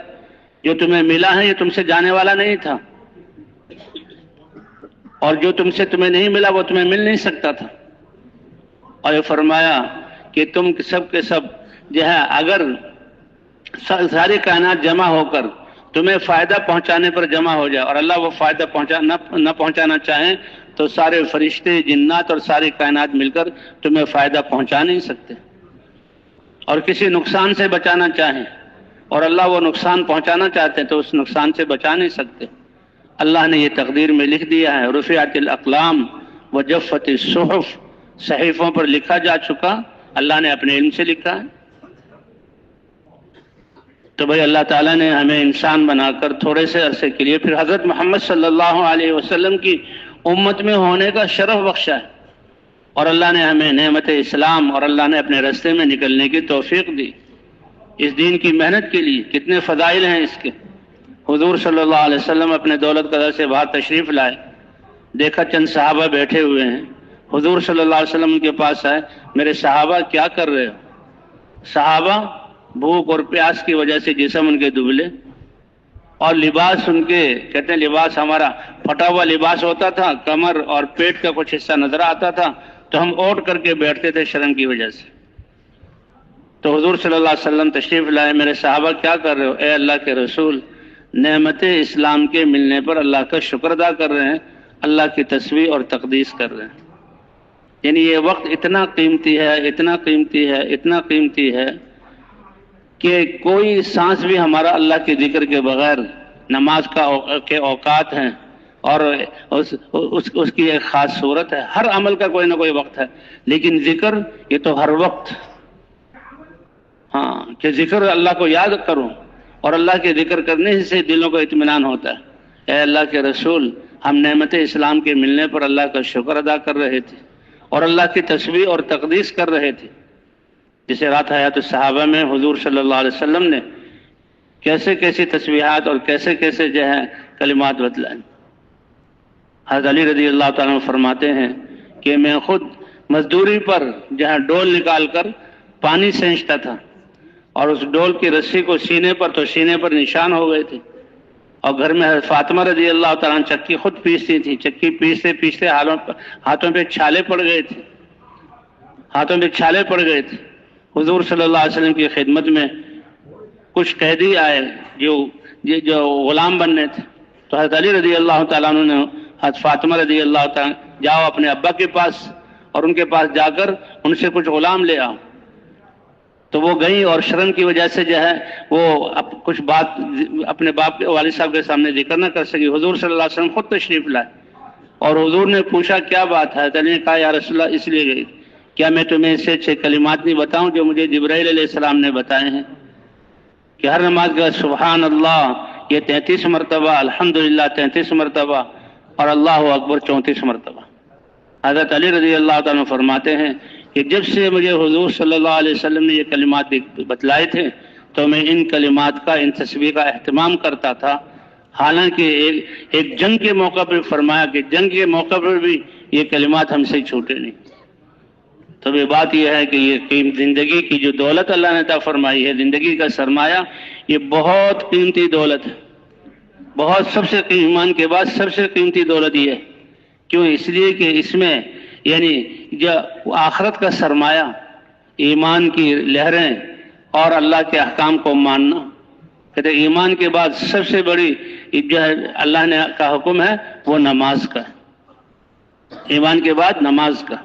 جو تمہیں ملا ہے یہ تم سے جانے والا نہیں تھا، اور جو تمہیں نہیں ملا وہ تمہیں مل نہیں سکتا تھا۔ اور یہ فرمایا کہ تم سب کے سب جو ہے اگر ساری کائنات جمع ہو کر تمہیں فائدہ پہنچانے پر جمع ہو جائے اور اللہ وہ فائدہ نہ پہنچانا چاہیں تو سارے فرشتے، جنات اور ساری کائنات مل کر تمہیں فائدہ پہنچا نہیں سکتے، اور کسی نقصان سے بچانا چاہیں اور اللہ وہ نقصان پہنچانا چاہتے ہیں تو اس نقصان سے بچا نہیں سکتے۔ اللہ نے یہ تقدیر میں لکھ دیا ہے، رفعت الاقلام وجفت الصحف، صحیفوں پر لکھا جا چکا، اللہ نے اپنے علم سے لکھا ہے۔ تو بھائی اللہ تعالیٰ نے ہمیں انسان بنا کر تھوڑے سے عرصے کے لیے پھر حضرت محمد صلی اللہ علیہ وسلم کی امت میں ہونے کا شرف بخشا ہے، اور اللہ نے ہمیں نعمت اسلام اور اللہ نے اپنے راستے میں نکلنے کی توفیق دی۔ اس دین کی محنت کے لیے کتنے فضائل ہیں اس کے۔ حضور صلی اللہ علیہ وسلم اپنے دولت قدر سے باہر تشریف لائے، دیکھا چند صحابہ بیٹھے ہوئے ہیں، حضور صلی اللہ علیہ وسلم ان کے پاس آئے، میرے صحابہ کیا کر رہے ہو؟ صحابہ بھوک اور پیاس کی وجہ سے جسم ان کے دبلے، اور لباس ان کے، کہتے ہیں لباس ہمارا پھٹا ہوا لباس ہوتا تھا، کمر اور پیٹ کا کچھ حصہ نظر آتا تھا تو ہم اوٹ کر کے بیٹھتے تھے شرم کی وجہ سے۔ تو حضور صلی اللہ علیہ وسلم تشریف لائے، میرے صحابہ کیا کر رہے ہو؟ اے اللہ کے رسول، نعمت اسلام کے ملنے پر اللہ کا شکر ادا کر رہے ہیں، اللہ کی تسبیح اور تقدیس کر رہے ہیں۔ یعنی یہ وقت اتنا قیمتی ہے، اتنا قیمتی ہے، اتنا قیمتی ہے کہ کوئی سانس بھی ہمارا اللہ کے ذکر کے بغیر، نماز کے اوقات ہیں اور اس کی ایک خاص صورت ہے، ہر عمل کا کوئی نہ کوئی وقت ہے، لیکن ذکر یہ تو ہر وقت، ہاں کہ ذکر اللہ کو یاد کروں، اور اللہ کے ذکر کرنے سے دلوں کو اطمینان ہوتا ہے۔ اے اللہ کے رسول، ہم نعمت اسلام کے ملنے پر اللہ کا شکر ادا کر رہے تھے اور اللہ کی تسبیح اور تقدیس کر رہے تھے۔ جسے رات حیات الصحابہ میں حضور صلی اللہ علیہ وسلم نے کیسے کیسی تسبیحات اور کیسے کیسے جو ہے کلمات بتلائیں۔ حضرت علی رضی اللہ تعالیٰ عنہ فرماتے ہیں کہ میں خود مزدوری پر جہاں ڈول نکال کر پانی سینچتا تھا، اور اس ڈول کی رسی کو سینے پر تو سینے پر نشان ہو گئے تھے، اور گھر میں حضرت فاطمہ رضی اللہ تعالیٰ عنہ چکی خود پیستی تھی، چکی پیستے پیستے ہاتھوں پہ چھالے پڑ گئے تھے، ہاتھوں پہ چھالے پڑ گئے تھے۔ حضور صلی اللہ علیہ وسلم کی خدمت میں کچھ قیدی آئے جو غلام بننے تھے، تو حضرت علی رضی اللہ تعالیٰ عنہ نے حضرت فاطمہ رضی اللہ تعالیٰ جاؤ اپنے ابا کے پاس اور ان کے پاس جا کر ان سے کچھ غلام لے آؤ۔ تو وہ گئی اور شرم کی وجہ سے جو ہے وہ کچھ بات اپنے باپ کے والد صاحب کے سامنے ذکر نہ کر سکی۔ حضور صلی اللہ علیہ وسلم خود تشریف لائے اور حضور نے پوچھا کیا بات ہے؟ حضرت علی نے کہا یا رسول اللہ اس لیے گئی، کیا میں تمہیں اس سے 6 کلمات نہیں بتاؤں جو مجھے جبرائیل علیہ السلام نے بتائے ہیں کہ ہر نماز کا سبحان اللہ یہ 33 مرتبہ، الحمدللہ 33 مرتبہ اور اللہ اکبر 34 مرتبہ۔ حضرت علی رضی اللہ تعالیٰ فرماتے ہیں کہ جب سے مجھے حضور صلی اللہ علیہ وسلم نے یہ کلمات بتلائے تھے تو میں ان کلمات کا، ان تسبیح کا اہتمام کرتا تھا، حالانکہ ایک جنگ کے موقع پر فرمایا کہ جنگ کے موقع پر بھی یہ کلمات ہم سے چھوٹے نہیں۔ تو یہ بات یہ ہے کہ یہ زندگی کی جو دولت اللہ نے عطا فرمائی ہے، زندگی کا سرمایہ، یہ بہت قیمتی دولت ہے، بہت، سب سے ایمان کے بعد سب سے قیمتی دولت یہ ہے۔ کیوں؟ اس لیے کہ اس میں یعنی جو آخرت کا سرمایہ، ایمان کی لہریں اور اللہ کے احکام کو ماننا، کہتے ہیں ایمان کے بعد سب سے بڑی جو ہے اللہ نے کا حکم ہے وہ نماز کا ہے، ایمان کے بعد نماز کا۔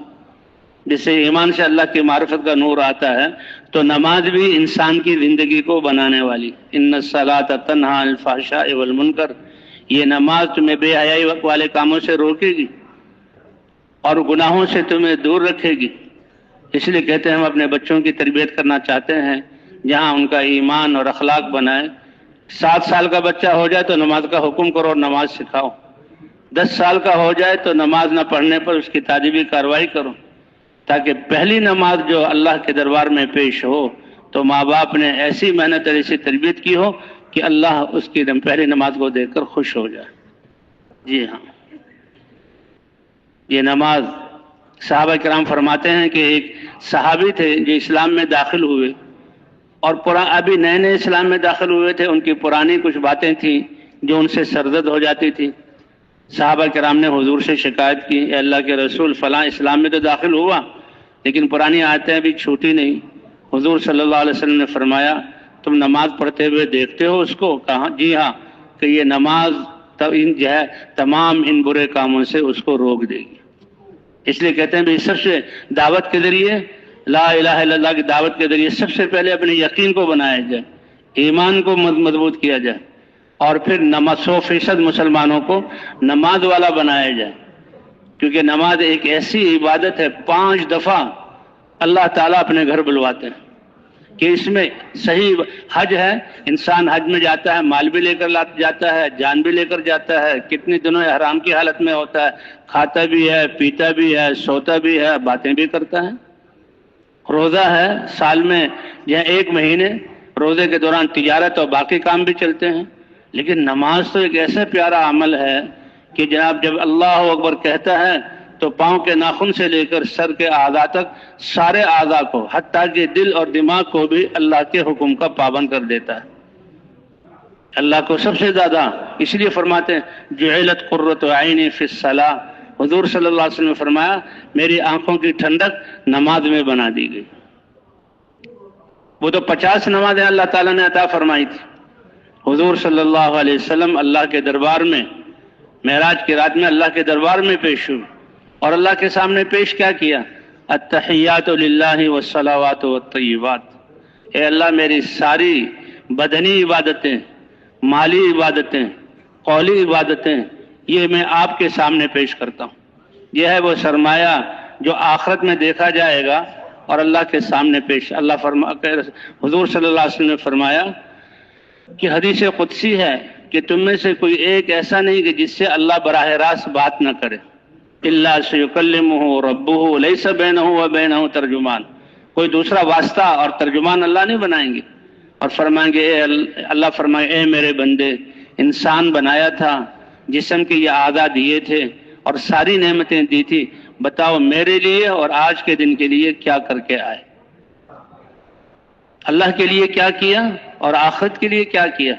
جس سے ایمان سے اللہ کی معرفت کا نور آتا ہے، تو نماز بھی انسان کی زندگی کو بنانے والی۔ ان الصلاۃ تنہی عن الفحشاء والمنکر، یہ نماز تمہیں بے حیائی والے کاموں سے روکے گی اور گناہوں سے تمہیں دور رکھے گی۔ اس لیے کہتے ہیں ہم اپنے بچوں کی تربیت کرنا چاہتے ہیں جہاں ان کا ایمان اور اخلاق بنائے۔ 7 سال کا بچہ ہو جائے تو نماز کا حکم کرو اور نماز سکھاؤ، 10 سال کا ہو جائے تو نماز نہ پڑھنے پر اس کی تعذیبی کارروائی کرو، تاکہ پہلی نماز جو اللہ کے دربار میں پیش ہو تو ماں باپ نے ایسی محنت اور ایسی تربیت کی ہو کہ اللہ اس کی پہلی نماز کو دیکھ کر خوش ہو جائے۔ جی ہاں، یہ نماز صحابہ کرام فرماتے ہیں کہ ایک صحابی تھے جو اسلام میں داخل ہوئے اور ابھی نئے نئے اسلام میں داخل ہوئے تھے، ان کی پرانی کچھ باتیں تھیں جو ان سے سرزد ہو جاتی تھی۔ صحابہ کرام نے حضور سے شکایت کی، اے اللہ کے رسول، فلاں اسلام میں تو داخل ہوا لیکن پرانی آیتیں ابھی چھوٹی نہیں۔ حضور صلی اللہ علیہ وسلم نے فرمایا، تم نماز پڑھتے ہوئے دیکھتے ہو اس کو؟ کہا جی ہاں، کہ یہ نماز جو ہے تمام ان برے کاموں سے اس کو روک دے گی۔ اس لیے کہتے ہیں بھی سب سے دعوت کے ذریعے، لا الہ الا اللہ کی دعوت کے ذریعے سب سے پہلے اپنے یقین کو بنایا جائے، ایمان کو مضبوط کیا جائے، اور پھر 100% مسلمانوں کو نماز والا بنایا جائے، کیونکہ نماز ایک ایسی عبادت ہے 5 دفعہ اللہ تعالیٰ اپنے گھر بلواتے ہیں کہ اس میں صحیح حج ہے، انسان حج میں جاتا ہے، مال بھی لے کر جاتا ہے، جان بھی لے کر جاتا ہے، کتنے دنوں احرام کی حالت میں ہوتا ہے، کھاتا بھی ہے، پیتا بھی ہے، سوتا بھی ہے، باتیں بھی کرتا ہے۔ روزہ ہے، سال میں یا 1 مہینے روزے کے دوران تجارت اور باقی کام بھی چلتے ہیں، لیکن نماز تو ایک ایسا پیارا عمل ہے کہ جناب جب اللہ اکبر کہتا ہے تو پاؤں کے ناخن سے لے کر سر کے اعضاء تک سارے اعضاء کو، حتیٰ کہ دل اور دماغ کو بھی اللہ کے حکم کا پابند کر دیتا ہے۔ اللہ کو سب سے زیادہ اس لیے فرماتے ہیں جعلت قرۃ عینی فی الصلاۃ، حضور صلی اللہ علیہ وسلم نے فرمایا میری آنکھوں کی ٹھنڈک نماز میں بنا دی گئی۔ وہ تو 50 نمازیں اللہ تعالیٰ نے عطا فرمائی تھی۔ حضور صلی اللہ علیہ وسلم اللہ کے دربار میں معراج کی رات میں اللہ کے دربار میں پیش ہوئے، اور اللہ کے سامنے پیش کیا کیا؟ التحیات للہ والصلوات والطیبات، اے اللہ میری ساری بدنی عبادتیں، مالی عبادتیں، قولی عبادتیں، یہ میں آپ کے سامنے پیش کرتا ہوں۔ یہ ہے وہ سرمایہ جو آخرت میں دیکھا جائے گا اور اللہ کے سامنے پیش۔ حضور صلی اللہ علیہ وسلم نے فرمایا کہ حدیث قدسی ہے کہ تم میں سے کوئی ایک ایسا نہیں کہ جس سے اللہ براہ راست بات نہ کرے، الا سیکلمہ ربہ لیس بینہ وبینہ ترجمان، کوئی دوسرا واسطہ اور ترجمان اللہ نہیں بنائیں گے، اور فرمائیں گے اللہ فرمائے اے میرے بندے، انسان بنایا تھا، جسم کے یہ اعضاء دیے تھے اور ساری نعمتیں دی تھی، بتاؤ میرے لیے اور آج کے دن کے لیے کیا کر کے آئے؟ اللہ کے لیے کیا کیا اور آخرت کے لیے کیا کیا؟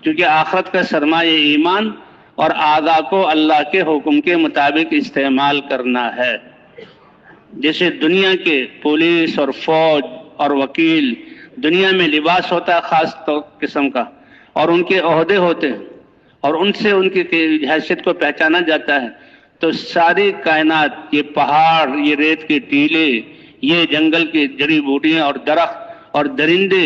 کیونکہ آخرت کا سرمایہ ایمان اور اعضاء کو اللہ کے حکم کے مطابق استعمال کرنا ہے۔ جیسے دنیا کے پولیس اور فوج اور وکیل، دنیا میں لباس ہوتا ہے خاص قسم کا، اور ان کے عہدے ہوتے ہیں اور ان سے ان کی حیثیت کو پہچانا جاتا ہے، تو ساری کائنات، یہ پہاڑ، یہ ریت کے ٹیلے، یہ جنگل کی جڑی بوٹیاں اور درخت اور درندے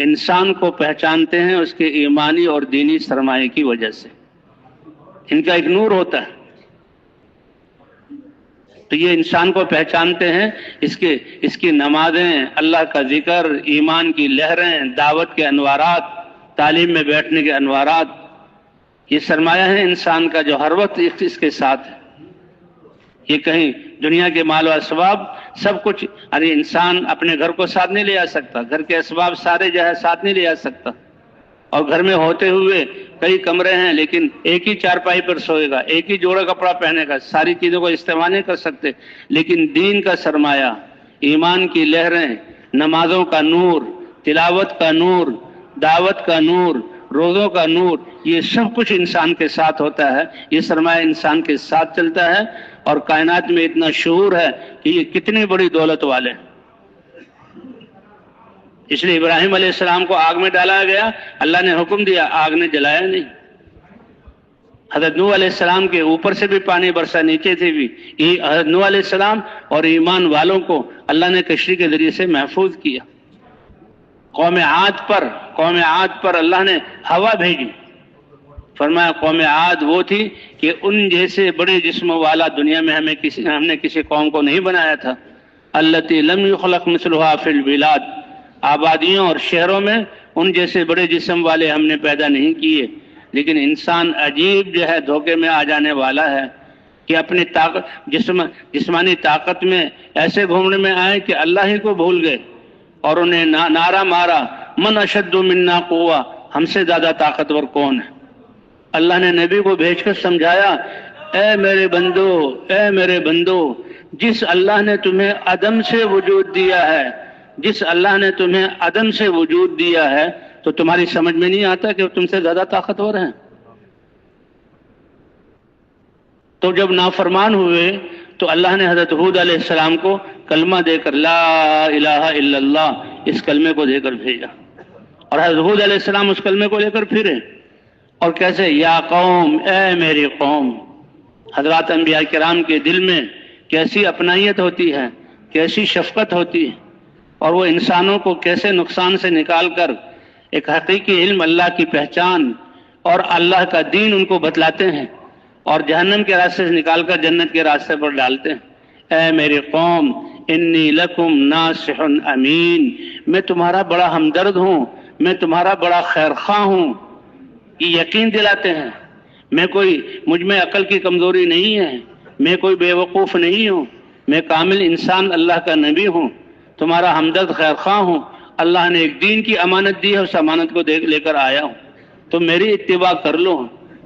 انسان کو پہچانتے ہیں اس کے ایمانی اور دینی سرمایہ کی وجہ سے، ان کا ایک نور ہوتا ہے، تو یہ انسان کو پہچانتے ہیں، اس کی نمازیں، اللہ کا ذکر، ایمان کی لہریں، دعوت کے انوارات، تعلیم میں بیٹھنے کے انوارات، یہ سرمایہ ہے انسان کا جو ہر وقت اس کے ساتھ ہے۔ یہ کہیں دنیا کے مال و اسباب سب کچھ، ارے انسان اپنے گھر کو ساتھ نہیں لے آ سکتا، گھر کے اسباب سارے جو ہے ساتھ نہیں لے آ سکتا، اور گھر میں ہوتے ہوئے کئی کمرے ہیں لیکن ایک ہی چارپائی پر سوئے گا، ایک ہی جوڑا کپڑا پہنے گا، ساری چیزوں کو استعمال نہیں کر سکتے، لیکن دین کا سرمایہ، ایمان کی لہریں، نمازوں کا نور، تلاوت کا نور، دعوت کا نور، روزوں کا نور، یہ سب کچھ انسان کے ساتھ ہوتا ہے، یہ سرمایہ انسان کے ساتھ چلتا ہے، اور کائنات میں اتنا شعور ہے کہ یہ کتنی بڑی دولت والے ہیں۔ اس لیے ابراہیم علیہ السلام کو آگ میں ڈالا گیا، اللہ نے حکم دیا، آگ نے جلایا نہیں۔ حضرت نوح علیہ السلام کے اوپر سے بھی پانی برسا، نیچے سے بھی، حضرت نوح علیہ السلام اور ایمان والوں کو اللہ نے کشتی کے ذریعے سے محفوظ کیا۔ قوم عاد پر اللہ نے ہوا بھیجی، فرمایا قوم عاد وہ تھی کہ ان جیسے بڑے جسم والا دنیا میں ہم نے کسی قوم کو نہیں بنایا تھا۔ التی لم یخلق مثلھا فی البلاد، آبادیوں اور شہروں میں ان جیسے بڑے جسم والے ہم نے پیدا نہیں کیے، لیکن انسان عجیب جو ہے دھوکے میں آ جانے والا ہے کہ اپنی جسمانی طاقت میں ایسے گھومنے میں آئے کہ اللہ ہی کو بھول گئے، اور انہیں نعرہ مارا من اشد منا قوہ، ہم سے زیادہ طاقتور کون ہے؟ اللہ نے نبی کو بھیج کر سمجھایا، اے میرے بندو جس اللہ نے تمہیں عدم سے وجود دیا ہے، جس اللہ نے تمہیں عدم سے وجود دیا ہے، تو تمہاری سمجھ میں نہیں آتا کہ وہ تم سے زیادہ طاقتور ہیں؟ تو جب نافرمان ہوئے تو اللہ نے حضرت ہود علیہ السلام کو کلمہ دے کر، لا الہ الا اللہ، اس کلمے کو دے کر بھیجا، اور حضرت ہود علیہ السلام اس کلمے کو لے کر پھرے، اور کیسے، یا قوم، اے میری قوم۔ حضرات انبیاء کرام کے دل میں کیسی اپنائیت ہوتی ہے، کیسی شفقت ہوتی ہے، اور وہ انسانوں کو کیسے نقصان سے نکال کر ایک حقیقی علم، اللہ کی پہچان اور اللہ کا دین ان کو بتلاتے ہیں، اور جہنم کے راستے سے نکال کر جنت کے راستے پر ڈالتے ہیں۔ اے میری قوم، انی لکم ناصح امین، میں تمہارا بڑا ہمدرد ہوں، میں تمہارا بڑا خیرخواہ ہوں، یہ یقین دلاتے ہیں۔ مجھ میں عقل کی کمزوری نہیں ہے، میں کوئی بے وقوف نہیں ہوں، میں کامل انسان اللہ کا نبی ہوں، تمہارا ہمدرد خیرخواہ ہوں، اللہ نے ایک دین کی امانت دی ہے، اس امانت کو لے کر آیا ہوں، تو میری اتباع کر لو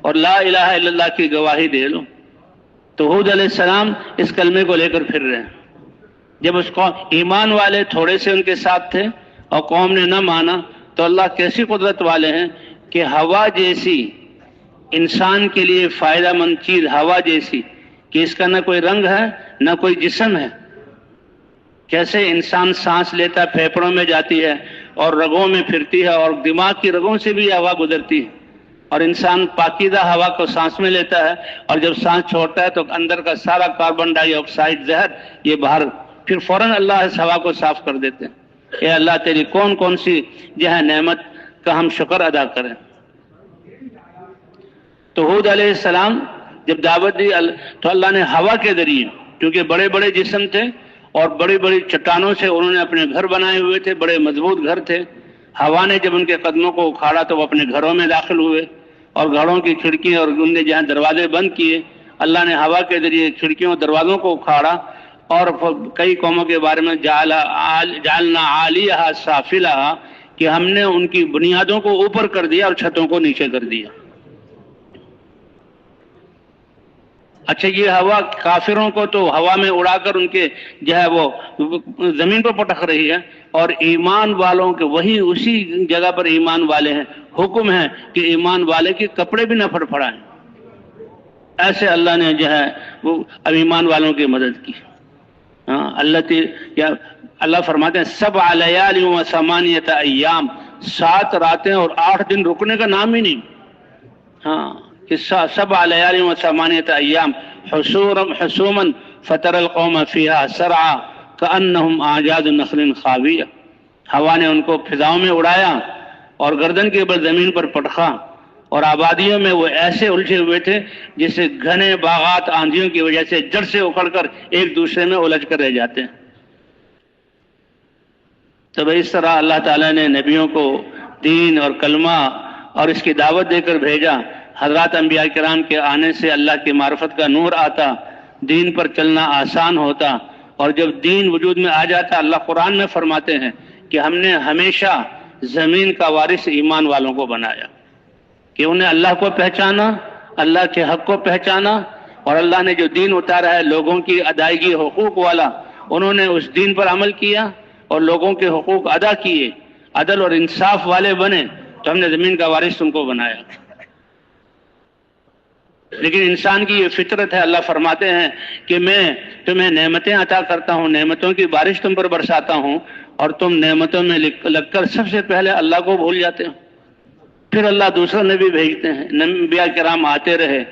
اور لا الہ الا اللہ کی گواہی دے لو۔ تو ہود علیہ السلام اس کلمے کو لے کر پھر رہے ہیں۔ جب اس قوم ایمان والے تھوڑے سے ان کے ساتھ تھے اور قوم نے نہ مانا، تو اللہ کیسی قدرت والے ہیں کہ ہوا جیسی انسان کے لیے فائدہ مند چیز، ہوا جیسی کہ اس کا نہ کوئی رنگ ہے نہ کوئی جسم ہے، کیسے انسان سانس لیتا پھیپھڑوں میں جاتی ہے اور رگوں میں پھرتی ہے، اور دماغ کی رگوں سے بھی ہوا گزرتی ہے، اور انسان پاکیزہ ہوا کو سانس میں لیتا ہے، اور جب سانس چھوڑتا ہے تو اندر کا سارا کاربن ڈائی آکسائڈ زہر یہ باہر، پھر فوراً اللہ اس ہوا کو صاف کر دیتے ہیں۔ اے اللہ، تیری کون کون سی جو ہے نعمت کا ہم شکر ادا کریں۔ تو ہود علیہ السلام جب دعوت دی تو اللہ نے ہوا کے ذریعے، کیونکہ بڑے بڑے جسم تھے اور بڑی بڑی چٹانوں سے انہوں نے اپنے گھر بنائے ہوئے تھے، بڑے مضبوط گھر تھے، ہوا نے جب ان کے قدموں کو اکھاڑا تو وہ اپنے گھروں میں داخل ہوئے، اور گھروں کی کھڑکیاں اور ان نے جہاں دروازے بند کیے، اللہ نے ہوا کے ذریعے کھڑکیوں اور دروازوں کو اکھاڑا، اور کئی قوموں کے بارے میں جعلنا عالیہا سافلہا، کہ ہم نے ان کی بنیادوں کو اوپر کر دیا اور چھتوں کو نیچے کر دیا۔ اچھا، یہ ہوا کافروں کو تو ہوا میں اڑا کر ان کے جو ہے وہ زمین پر پٹک رہی ہے، اور ایمان والوں کے وہی اسی جگہ پر ایمان والے ہیں، حکم ہے کہ ایمان والے کے کپڑے بھی نہ پھڑپھڑائیں۔ ایسے اللہ نے جو ہے وہ اب ایمان والوں کی مدد کی۔ اللہ فرماتے ہیں 7 لیال و 8 ایام، 7 راتیں اور 8 دن رکنے کا نام ہی نہیں۔ 7 لیال و 8 ایام حسوما فتر القوم فیہا سرعا کأنہم اعجاز نخل خاویہ، ہوا نے ان کو فضاؤں میں اڑایا اور گردن کے اوپر زمین پر پٹخا، اور آبادیوں میں وہ ایسے الجھے ہوئے تھے جسے گھنے باغات آندھیوں کی وجہ سے جڑ سے اکھڑ کر ایک دوسرے میں الجھ کر رہ جاتے ہیں۔ تو اس طرح اللہ تعالیٰ نے نبیوں کو دین اور کلمہ اور اس کی دعوت دے کر بھیجا۔ حضرات انبیاء کرام کے آنے سے اللہ کی معرفت کا نور آتا، دین پر چلنا آسان ہوتا، اور جب دین وجود میں آ جاتا، اللہ قرآن میں فرماتے ہیں کہ ہم نے ہمیشہ زمین کا وارث ایمان والوں کو بنایا، کہ انہیں اللہ کو پہچانا، اللہ کے حق کو پہچانا، اور اللہ نے جو دین اتارا ہے لوگوں کی ادائیگی حقوق والا، انہوں نے اس دین پر عمل کیا اور لوگوں کے حقوق ادا کیے، عدل اور انصاف والے بنے، تو ہم نے زمین کا وارث تم کو بنایا۔ لیکن انسان کی یہ فطرت ہے، اللہ فرماتے ہیں کہ میں تمہیں نعمتیں عطا کرتا ہوں، نعمتوں کی بارش تم پر برساتا ہوں، اور تم نعمتوں میں لگ کر سب سے پہلے اللہ کو بھول جاتے ہو۔ پھر اللہ دوسرا نبی بھیجتے ہیں، انبیاء کرام آتے رہے،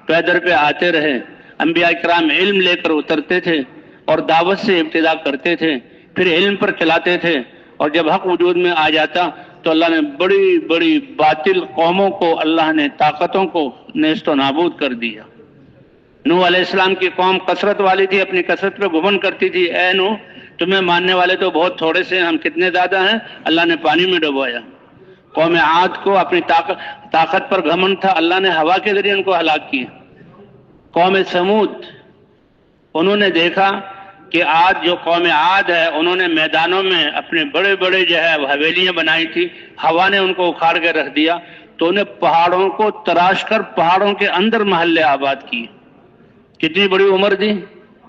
پیدر پہ آتے رہے، انبیاء کرام علم لے کر اترتے تھے اور دعوت سے ابتدا کرتے تھے، پھر علم پر چلاتے تھے، اور جب حق وجود میں آ جاتا تو اللہ نے بڑی بڑی باطل قوموں کو، اللہ نے طاقتوں کو نیست و نابود کر دیا۔ نوح علیہ السلام کی قوم کثرت والی تھی، اپنی کثرت پہ گھمنڈ کرتی تھی، اے نوح تمہیں ماننے والے تو بہت تھوڑے سے ہیں، ہم کتنے زیادہ ہیں، اللہ نے پانی میں ڈبویا۔ قوم عاد کو اپنی طاقت پر گھمنڈ تھا، اللہ نے ہوا کے ذریعے ان کو ہلاک کیا۔ قوم سمود، انہوں نے دیکھا کہ آج جو قوم عاد ہے انہوں نے میدانوں میں اپنے بڑے بڑے جو ہے حویلیاں بنائی تھی، ہوا نے ان کو اکھاڑ کے رکھ دیا، تو انہیں پہاڑوں کو تراش کر پہاڑوں کے اندر محلے آباد کیے۔ کتنی بڑی عمر دی،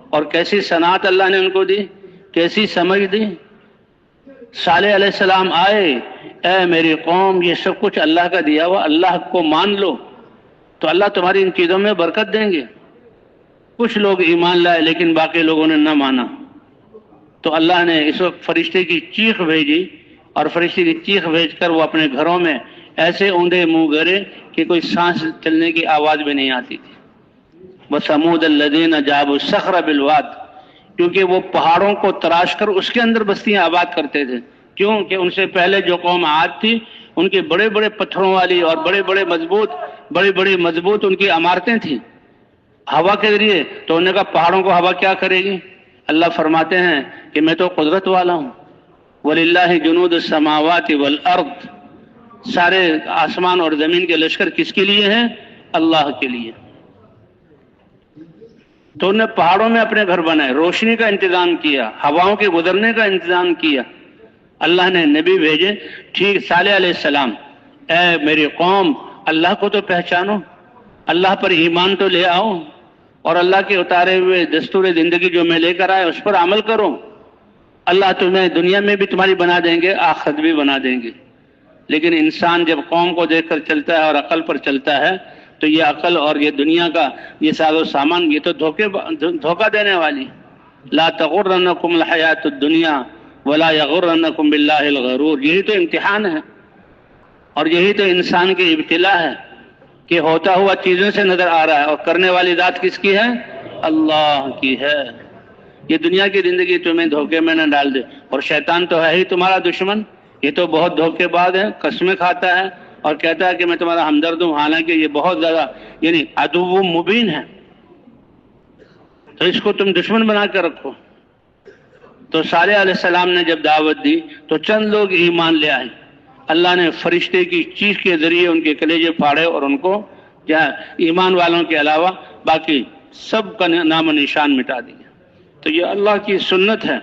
اور کیسی صنعت اللہ نے ان کو دی، کیسی سمجھ دی۔ صالح علیہ السلام آئے، اے میری قوم یہ سب کچھ اللہ کا دیا ہوا، اللہ کو مان لو تو اللہ تمہاری ان چیزوں میں برکت دیں گے۔ کچھ لوگ ایمان لائے لیکن باقی لوگوں نے نہ مانا، تو اللہ نے اس وقت فرشتے کی چیخ بھیجی، اور فرشتے کی چیخ بھیج کر وہ اپنے گھروں میں ایسے اوندے منہ گرے کہ کوئی سانس چلنے کی آواز بھی نہیں آتی تھی۔ وَثَمُودَ الَّذِينَ جَابُوا الصَّخْرَ بِالْوَادِ، کیونکہ وہ پہاڑوں کو تراش کر اس کے اندر بستیاں آباد کرتے تھے۔ کیوں کہ ان سے پہلے جو قوم عاد تھی ان کے بڑے بڑے پتھروں والی اور بڑی بڑی مضبوط ان کی عمارتیں تھیں ہوا کے ذریعے، تو انہوں نے کہا پہاڑوں کو ہوا کیا کرے گی؟ اللہ فرماتے ہیں کہ میں تو قدرت والا ہوں، وَلِلَّهِ جُنُودُ السَّمَاوَاتِ وَالْأَرْضِ، سارے آسمان اور زمین کے لشکر کس کے لیے ہیں؟ اللہ کے لیے۔ تو انہوں نے پہاڑوں میں اپنے گھر بنائے، روشنی کا انتظام کیا، ہواؤں کے گزرنے کا انتظام کیا۔ اللہ نے نبی بھیجے، ٹھیک صالح علیہ السلام، اے میری قوم اللہ کو تو پہچانو، اللہ پر ایمان تو لے آؤ، اور اللہ کے اتارے ہوئے دستور زندگی جو میں لے کر آئے اس پر عمل کرو، اللہ تمہیں دنیا میں بھی تمہاری بنا دیں گے، آخرت بھی بنا دیں گے۔ لیکن انسان جب قوم کو دیکھ کر چلتا ہے اور عقل پر چلتا ہے تو یہ عقل اور یہ دنیا کا یہ ساز و سامان یہ تو دھوکہ دینے والی۔ لا تغرنکم الحیات الدنیا ولا یغرنکم باللہ الغرور، یہی تو امتحان ہے اور یہی تو انسان کی ابتلا ہے کہ ہوتا ہوا چیزوں سے نظر آ رہا ہے اور کرنے والی ذات کس کی ہے؟ اللہ کی ہے۔ یہ دنیا کی زندگی تمہیں دھوکے میں نہ ڈال دے، اور شیطان تو ہے ہی تمہارا دشمن، یہ تو بہت دھوکے باز ہے، قسمیں کھاتا ہے اور کہتا ہے کہ میں تمہارا ہمدرد ہوں، حالانکہ یہ بہت زیادہ یعنی عدو مبین ہے، تو اس کو تم دشمن بنا کر رکھو۔ تو صالح علیہ السلام نے جب دعوت دی تو چند لوگ ایمان لے آئے، اللہ نے فرشتے کی چیخ کے ذریعے ان کے کلیجے پھاڑے اور ان کو ایمان والوں کے علاوہ باقی سب کا نام و نشان مٹا دیا۔ تو یہ اللہ کی سنت ہے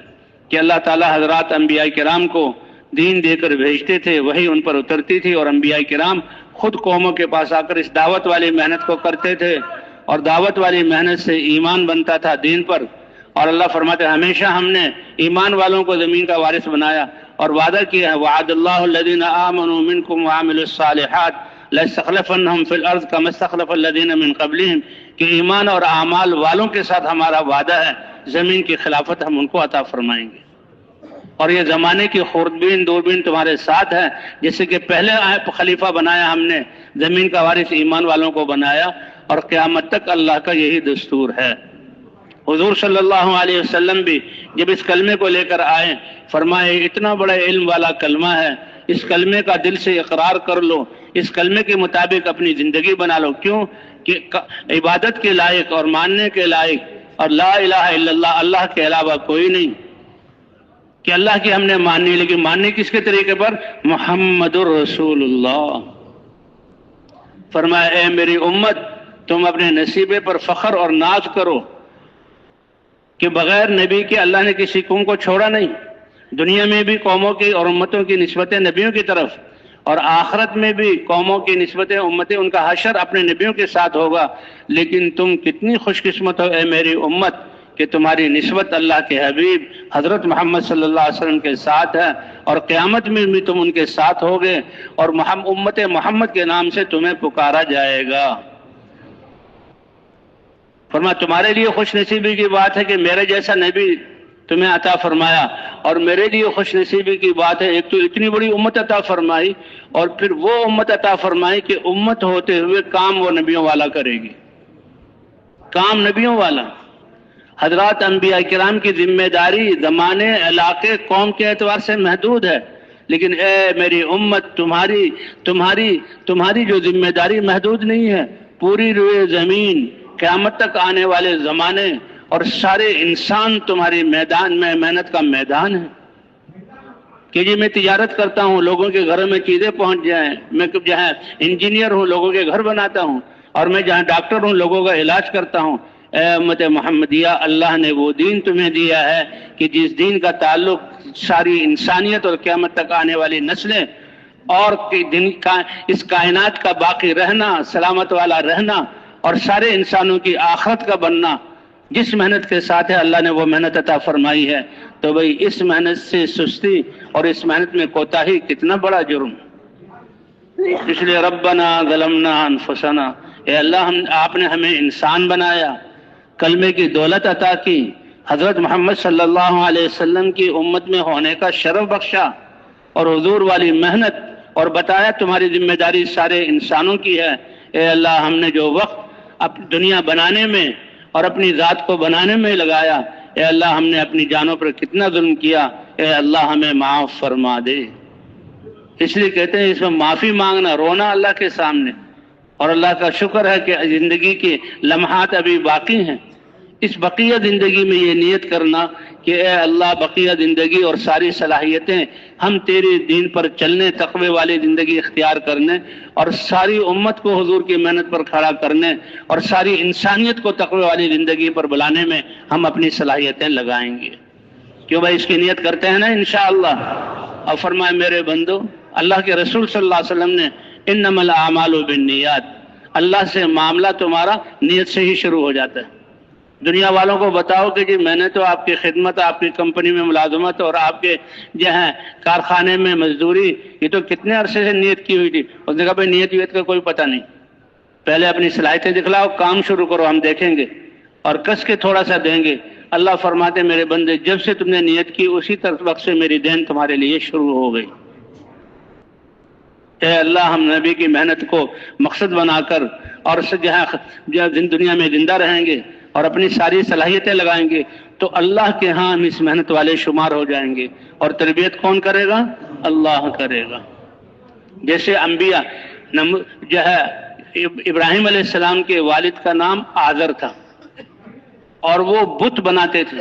کہ اللہ تعالیٰ حضرات انبیاء کرام کو دین دے کر بھیجتے تھے، وہی ان پر اترتی تھی، اور انبیاء کرام خود قوموں کے پاس آ کر اس دعوت والی محنت کو کرتے تھے، اور دعوت والی محنت سے ایمان بنتا تھا دین پر۔ اور اللہ فرماتے ہیں ہمیشہ ہم نے ایمان والوں کو زمین کا وارث بنایا اور وعدہ کیا ہے، وعد اللہ الذین آمنوا منکم وعملوا الصالحات لَيَسْتَخْلِفَنَّهُمْ فِي الْأَرْضِ كَمَا اسْتَخْلَفَ الَّذِينَ مِنْ قَبْلِهِمْ، کہ ایمان اور اعمال والوں کے ساتھ ہمارا وعدہ ہے، زمین کی خلافت ہم ان کو عطا فرمائیں گے، اور یہ زمانے کی خوردبین دوربین تمہارے ساتھ ہے، جیسے کہ پہلے خلیفہ بنایا ہم نے، زمین کا وارث ایمان والوں کو بنایا، اور قیامت تک اللہ کا یہی دستور ہے۔ حضور صلی اللہ علیہ وسلم بھی جب اس کلمے کو لے کر آئے، فرمائے اتنا بڑا علم والا کلمہ ہے، اس کلمے کا دل سے اقرار کر لو، اس کلمے کے مطابق اپنی زندگی بنا لو، کیوں کہ عبادت کے لائق اور ماننے کے لائق اور لا الہ الا اللہ، اللہ کے علاوہ کوئی نہیں، کہ اللہ کی ہم نے ماننی، لیکن ماننی کس کے طریقے پر؟ محمد الرسول اللہ۔ فرمایا اے میری امت تم اپنے نصیبے پر فخر اور ناز کرو کہ بغیر نبی کے اللہ نے کسی قوم کو چھوڑا نہیں، دنیا میں بھی قوموں کی اور امتوں کی نسبتیں نبیوں کی طرف، اور آخرت میں بھی قوموں کی نسبتیں امتیں، ان کا حشر اپنے نبیوں کے ساتھ ہوگا۔ لیکن تم کتنی خوش قسمت ہو اے میری امت کہ تمہاری نسبت اللہ کے حبیب حضرت محمد صلی اللہ علیہ وسلم کے ساتھ ہے، اور قیامت میں بھی تم ان کے ساتھ ہوگے، اور امت محمد کے نام سے تمہیں پکارا جائے گا۔ فرمایا تمہارے لیے خوش نصیبی کی بات ہے کہ میرے جیسا نبی تمہیں عطا فرمایا، اور میرے لیے خوش نصیبی کی بات ہے ایک تو اتنی بڑی امت عطا فرمائی، اور پھر وہ امت عطا فرمائی کہ امت ہوتے ہوئے کام وہ نبیوں والا کرے گی، کام نبیوں والا۔ حضرات انبیاء کرام کی ذمہ داری زمانے، علاقے، قوم کے اعتبار سے محدود ہے، لیکن اے میری امت تمہاری جو ذمہ داری محدود نہیں ہے، پوری روئے زمین، قیامت تک آنے والے زمانے اور سارے انسان تمہاری میدان میں محنت کا میدان ہے۔ کہ جی میں تجارت کرتا ہوں، لوگوں کے گھروں میں چیزیں پہنچ جائیں، میں جہاں انجینئر ہوں لوگوں کے گھر بناتا ہوں، اور میں جہاں ڈاکٹر ہوں لوگوں کا علاج کرتا ہوں۔ اے امت محمدیہ، اللہ نے وہ دین تمہیں دیا ہے کہ جس دین کا تعلق ساری انسانیت اور قیامت تک آنے والی نسلیں اور اس کائنات کا باقی رہنا، سلامت والا رہنا، اور سارے انسانوں کی آخرت کا بننا، جس محنت کے ساتھ ہے اللہ نے وہ محنت عطا فرمائی ہے، تو بھئی اس محنت سے سستی اور اس محنت میں کوتاہی کتنا بڑا جرم۔ اس لیے ربنا ظلمنا انفسنا، اے اللہ آپ نے ہمیں انسان بنایا، کلمے کی دولت عطا کی، حضرت محمد صلی اللہ علیہ وسلم کی امت میں ہونے کا شرف بخشا، اور حضور والی محنت، اور بتایا تمہاری ذمہ داری سارے انسانوں کی ہے۔ اے اللہ ہم نے جو وقت دنیا بنانے میں اور اپنی ذات کو بنانے میں لگایا، اے اللہ ہم نے اپنی جانوں پر کتنا ظلم کیا، اے اللہ ہمیں معاف فرما دے۔ اس لیے کہتے ہیں اس میں معافی مانگنا، رونا اللہ کے سامنے، اور اللہ کا شکر ہے کہ زندگی کے لمحات ابھی باقی ہیں۔ اس بقیہ زندگی میں یہ نیت کرنا کہ اے اللہ بقیہ زندگی اور ساری صلاحیتیں ہم تیرے دین پر چلنے، تقوی والی زندگی اختیار کرنے، اور ساری امت کو حضور کی محنت پر کھڑا کرنے، اور ساری انسانیت کو تقوی والی زندگی پر بلانے میں ہم اپنی صلاحیتیں لگائیں گے۔ کیوں بھائی اس کی نیت کرتے ہیں نا انشاءاللہ۔ اور فرمائے میرے بندو، اللہ کے رسول صلی اللہ علیہ وسلم نے انما الاعمال بالنیات، اللہ سے معاملہ تمہارا نیت سے ہی شروع ہو جاتا ہے۔ دنیا والوں کو بتاؤ کہ جی میں نے تو آپ کی خدمت، آپ کی کمپنی میں ملازمت اور آپ کے جو ہے کارخانے میں مزدوری، یہ تو کتنے عرصے سے نیت کی ہوئی تھی۔ اس نے کہا بھائی نیت ویت کا کوئی پتہ نہیں، پہلے اپنی صلاحیتیں دکھلاؤ، کام شروع کرو، ہم دیکھیں گے اور کس کے تھوڑا سا دیں گے۔ اللہ فرماتے میرے بندے جب سے تم نے نیت کی اسی وقت سے میری دین تمہارے لیے شروع ہو گئی۔ اے اللہ ہم نبی کی محنت کو مقصد بنا کر اور جہاں دنیا میں زندہ رہیں گے اور اپنی ساری صلاحیتیں لگائیں گے تو اللہ کے ہاں ہم اس محنت والے شمار ہو جائیں گے۔ اور تربیت کون کرے گا؟ اللہ کرے گا۔ جیسے انبیاء جو ہے ابراہیم علیہ السلام کے والد کا نام آذر تھا اور وہ بت بناتے تھے،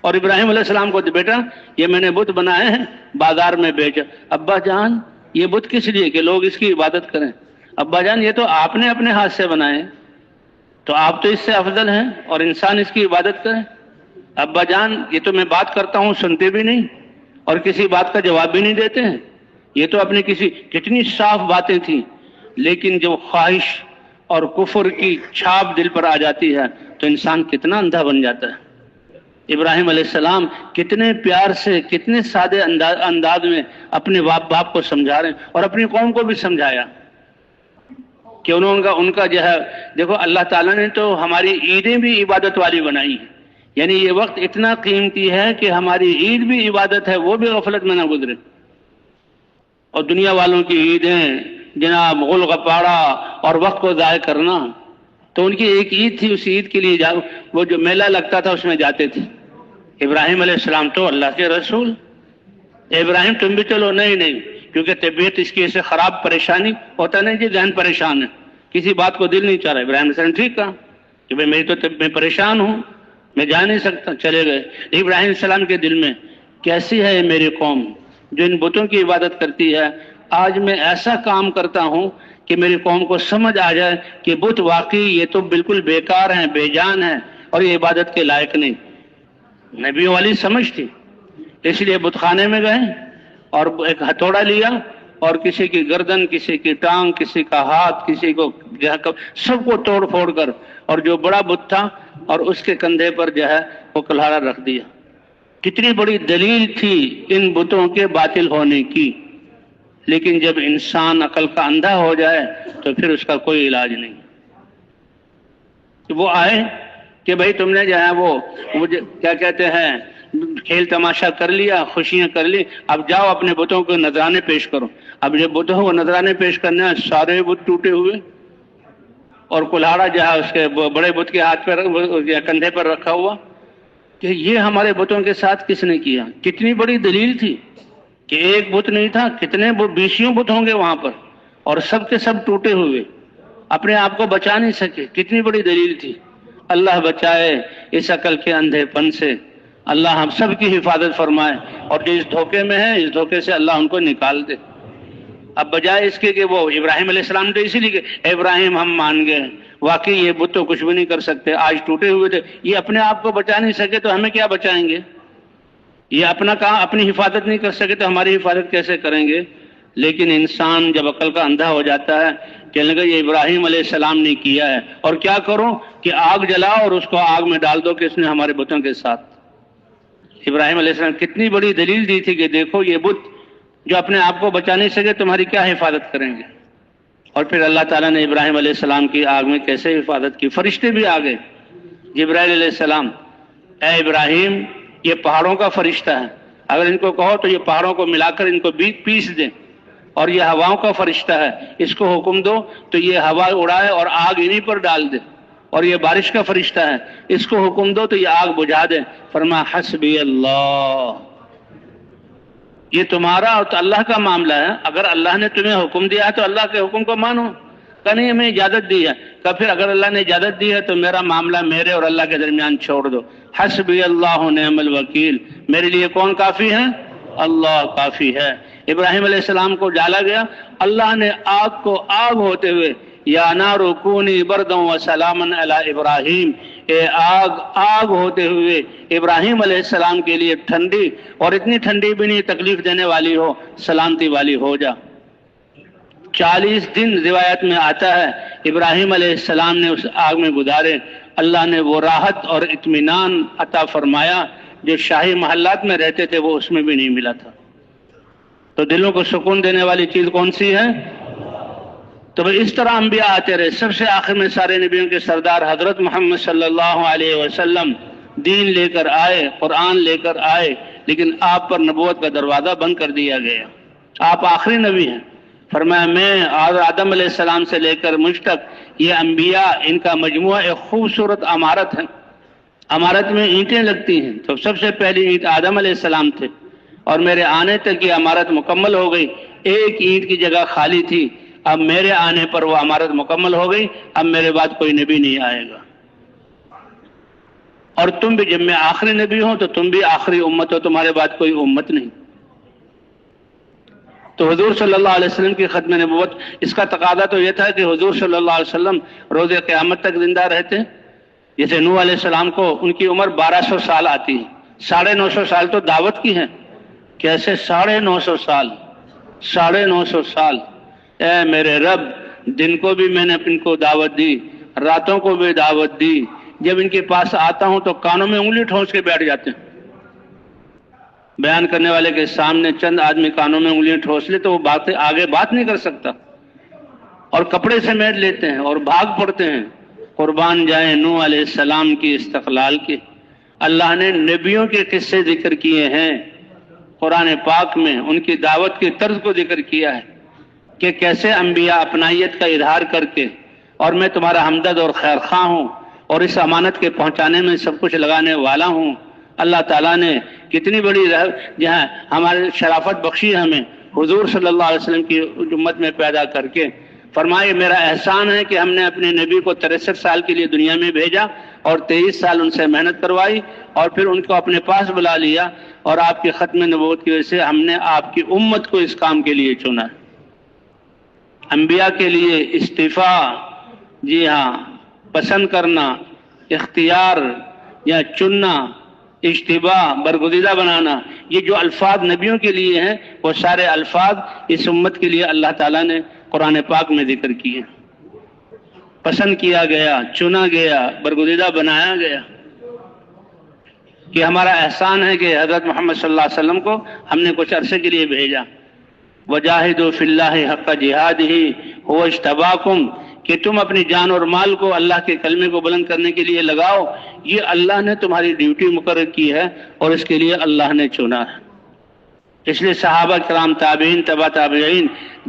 اور ابراہیم علیہ السلام کو بیٹا یہ میں نے بت بنائے ہیں بازار میں بیچ۔ ابا جان یہ بت کس لیے کہ لوگ اس کی عبادت کریں؟ ابا جان یہ تو آپ نے اپنے ہاتھ سے بنائے، تو آپ تو اس سے افضل ہیں اور انسان اس کی عبادت کرے۔ ابا جان یہ تو میں بات کرتا ہوں سنتے بھی نہیں اور کسی بات کا جواب بھی نہیں دیتے ہیں۔ یہ تو اپنی کتنی صاف باتیں تھیں، لیکن جب خواہش اور کفر کی چھاپ دل پر آ جاتی ہے تو انسان کتنا اندھا بن جاتا ہے۔ ابراہیم علیہ السلام کتنے پیار سے، کتنے سادے انداز میں اپنے باپ کو سمجھا رہے ہیں اور اپنی قوم کو بھی سمجھایا کہ ان کا جو ہے دیکھو اللہ تعالیٰ نے تو ہماری عیدیں بھی عبادت والی بنائی ہیں، یعنی یہ وقت اتنا قیمتی ہے کہ ہماری عید بھی عبادت ہے، وہ بھی غفلت میں نہ گزرے۔ اور دنیا والوں کی عیدیں جناب غل غپاڑا اور وقت کو ضائع کرنا، تو ان کی ایک عید تھی، اس عید کے لیے وہ جو میلہ لگتا تھا اس میں جاتے تھے۔ ابراہیم علیہ السلام تو اللہ کے رسول، ابراہیم تم بھی چلو، نہیں کیونکہ طبیعت اس کی سے خراب، پریشانی ہوتا نہیں جی ذہن پریشان ہے، کسی بات کو دل نہیں چاہ رہا۔ ابراہیم علیہ السلام ٹھیک کہا کہ بھائی میں پریشان ہوں، میں جا نہیں سکتا، چلے گئے۔ ابراہیم علیہ السلام کے دل میں کیسی ہے میری قوم جو ان بتوں کی عبادت کرتی ہے، آج میں ایسا کام کرتا ہوں کہ میری قوم کو سمجھ آ جائے کہ بت واقعی یہ تو بالکل بیکار ہیں، بے جان ہیں اور یہ عبادت کے لائق نہیں۔ نبیوں والی سمجھ تھی، اس لیے بت خانے میں گئے اور ایک ہتھوڑا لیا اور کسی کی گردن، کسی کی ٹانگ، کسی کا ہاتھ، کسی کو سب کو توڑ پھوڑ کر، اور جو بڑا بت تھا اور اس کے کندھے پر جو ہے وہ کلہاڑا رکھ دیا۔ کتنی بڑی دلیل تھی ان بتوں کے باطل ہونے کی، لیکن جب انسان عقل کا اندھا ہو جائے تو پھر اس کا کوئی علاج نہیں۔ وہ آئے کہ بھائی تم نے جو ہے وہ کیا کہتے ہیں کھیل تماشا کر لیا، خوشیاں کر لی، اب جاؤ اپنے بتوں کو نذرانے پیش کرو۔ اب جب بتوں کو نذرانے پیش کرنے سارے بت ٹوٹے ہوئے اور کلہاڑا جو ہے اس کے بڑے بت کے ہاتھ پر کندھے پر رکھا ہوا کہ یہ ہمارے بتوں کے ساتھ کس نے کیا۔ کتنی بڑی دلیل تھی کہ ایک بت نہیں تھا، کتنے بیسیوں بت ہوں گے وہاں پر اور سب کے سب ٹوٹے ہوئے، اپنے آپ کو بچا نہیں سکے۔ کتنی بڑی دلیل تھی۔ اللہ بچائے اس عقل کے اندھے پن سے، اللہ ہم سب کی حفاظت فرمائے، اور جو اس دھوکے میں ہے اس دھوکے سے اللہ ان کو نکال دے۔ اب بجائے اس کے کہ وہ ابراہیم علیہ السلام تو اسی لیے کہ ابراہیم ہم مان گئے، واقعی یہ بت تو کچھ بھی نہیں کر سکتے، آج ٹوٹے ہوئے تھے، یہ اپنے آپ کو بچا نہیں سکے تو ہمیں کیا بچائیں گے؟ یہ اپنی حفاظت نہیں کر سکے تو ہماری حفاظت کیسے کریں گے؟ لیکن انسان جب عقل کا اندھا ہو جاتا ہے کہنے لگا یہ ابراہیم علیہ السلام نے کیا ہے، اور کیا کروں کہ آگ جلاؤ اور اس کو آگ میں ڈال دو کہ اس نے ہمارے بتوں کے ساتھ۔ ابراہیم علیہ السلام کتنی بڑی دلیل دی تھی کہ دیکھو یہ بت جو اپنے آپ کو بچا نہیں سکے تمہاری کیا حفاظت کریں گے۔ اور پھر اللہ تعالیٰ نے ابراہیم علیہ السلام کی آگ میں کیسے حفاظت کی، فرشتے بھی آ گئے۔ جبرائیل علیہ السلام، اے ابراہیم یہ پہاڑوں کا فرشتہ ہے، اگر ان کو کہو تو یہ پہاڑوں کو ملا کر ان کو پیس دیں، اور یہ ہواؤں کا فرشتہ ہے، اس کو حکم دو تو یہ ہوا اڑائے اور آگ انہی پر ڈال دے، اور یہ بارش کا فرشتہ ہے، اس کو حکم دو تو یہ آگ بجھا دے۔ فرمایا حسبی اللہ، یہ تمہارا اور تو اللہ کا معاملہ ہے، اگر اللہ نے تمہیں حکم دیا ہے تو اللہ کے حکم کو مانو۔ کہ نہیں ہمیں اجازت دی ہے، کہ پھر اگر اللہ نے اجازت دی ہے تو میرا معاملہ میرے اور اللہ کے درمیان چھوڑ دو۔ حسبی اللہ نعم الوکیل، میرے لیے کون کافی ہے؟ اللہ کافی ہے۔ ابراہیم علیہ السلام کو ڈالا گیا، اللہ نے آگ کو آگ ہوتے ہوئے یا نار کونی بردا وسلاما علی ابراہیم، اے آگ آگ ہوتے ہوئے ابراہیم علیہ السلام کے لیے ٹھنڈی، اور اتنی ٹھنڈی بھی نہیں تکلیف دینے والی ہو، سلامتی والی ہو جا۔ 40 دن روایت میں آتا ہے ابراہیم علیہ السلام نے اس آگ میں گزارے، اللہ نے وہ راحت اور اطمینان عطا فرمایا جو شاہی محلات میں رہتے تھے وہ اس میں بھی نہیں ملا تھا۔ تو دلوں کو سکون دینے والی چیز کون سی ہے؟ تو اس طرح انبیاء آتے رہے۔ سب سے آخر میں سارے نبیوں کے سردار حضرت محمد صلی اللہ علیہ وسلم دین لے کر آئے، قرآن لے کر آئے، لیکن آپ پر نبوت کا دروازہ بند کر دیا گیا۔ آپ آخری نبی ہیں۔ فرمایا میں آدم علیہ السلام سے لے کر مجھ تک یہ انبیاء، ان کا مجموعہ ایک خوبصورت عمارت ہے۔ عمارت میں اینٹیں لگتی ہیں، تو سب سے پہلی اینٹ آدم علیہ السلام تھے، اور میرے آنے تک یہ عمارت مکمل ہو گئی۔ ایک اینٹ کی جگہ خالی تھی، اب میرے آنے پر وہ عمارت مکمل ہو گئی، اب میرے بعد کوئی نبی نہیں آئے گا۔ اور تم بھی، جب میں آخری نبی ہوں تو تم بھی آخری امت ہو، تمہارے بعد کوئی امت نہیں۔ تو حضور صلی اللہ علیہ وسلم کی ختم نبوت، اس کا تقاضا تو یہ تھا کہ حضور صلی اللہ علیہ وسلم روز قیامت تک زندہ رہتے۔ جیسے نوح علیہ السلام کو ان کی عمر 1200 سال آتی ہے، 950 سال تو دعوت کی ہیں، کیسے 950 سال، 950 سال۔ اے میرے رب، دن کو بھی میں نے ان کو دعوت دی، راتوں کو بھی دعوت دی، جب ان کے پاس آتا ہوں تو کانوں میں انگلی ٹھونس کے بیٹھ جاتے ہیں۔ بیان کرنے والے کے سامنے چند آدمی کانوں میں انگلیاں ٹھوس لے تو وہ آگے بات نہیں کر سکتا، اور کپڑے سمیٹ لیتے ہیں اور بھاگ پڑتے ہیں۔ قربان جائیں نوح علیہ السلام کی استقلال کے۔ اللہ نے نبیوں کے قصے ذکر کیے ہیں قرآن پاک میں، ان کی دعوت کے طرز کو ذکر کیا ہے کہ کیسے انبیاء اپنائیت کا اظہار کر کے، اور میں تمہارا ہمدرد اور خیر خواہ ہوں، اور اس امانت کے پہنچانے میں سب کچھ لگانے والا ہوں۔ اللہ تعالیٰ نے کتنی بڑی جہاں ہمارے شرافت بخشی ہمیں حضور صلی اللہ علیہ وسلم کی امت میں پیدا کر کے۔ فرمائے میرا احسان ہے کہ ہم نے اپنے نبی کو 63 سال کے لیے دنیا میں بھیجا، اور 23 سال ان سے محنت کروائی، اور پھر ان کو اپنے پاس بلا لیا، اور آپ کی ختم نبوت کی وجہ سے ہم نے آپ کی امت کو اس کام کے لیے چنا ہے۔ انبیاء کے لیے استفاء، جی ہاں، پسند کرنا، اختیار یا چننا، اجتباء برگزیدہ بنانا، یہ جو الفاظ نبیوں کے لیے ہیں وہ سارے الفاظ اس امت کے لیے اللہ تعالیٰ نے قرآن پاک میں ذکر کیے۔ پسند کیا گیا، چنا گیا، برگزیدہ بنایا گیا، کہ ہمارا احسان ہے کہ حضرت محمد صلی اللہ علیہ وسلم کو ہم نے کچھ عرصے کے لیے بھیجا۔ وجاہدوا فی اللہ حق جہادہ هو اجتباکم، کہ تم اپنی جان اور مال کو اللہ کے کلمے کو بلند کرنے کے لیے لگاؤ، یہ اللہ نے تمہاری ڈیوٹی مقرر کی ہے، اور اس کے لیے اللہ نے چنا ہے۔ اس لیے صحابہ کرام، تابعین، تبع تابعین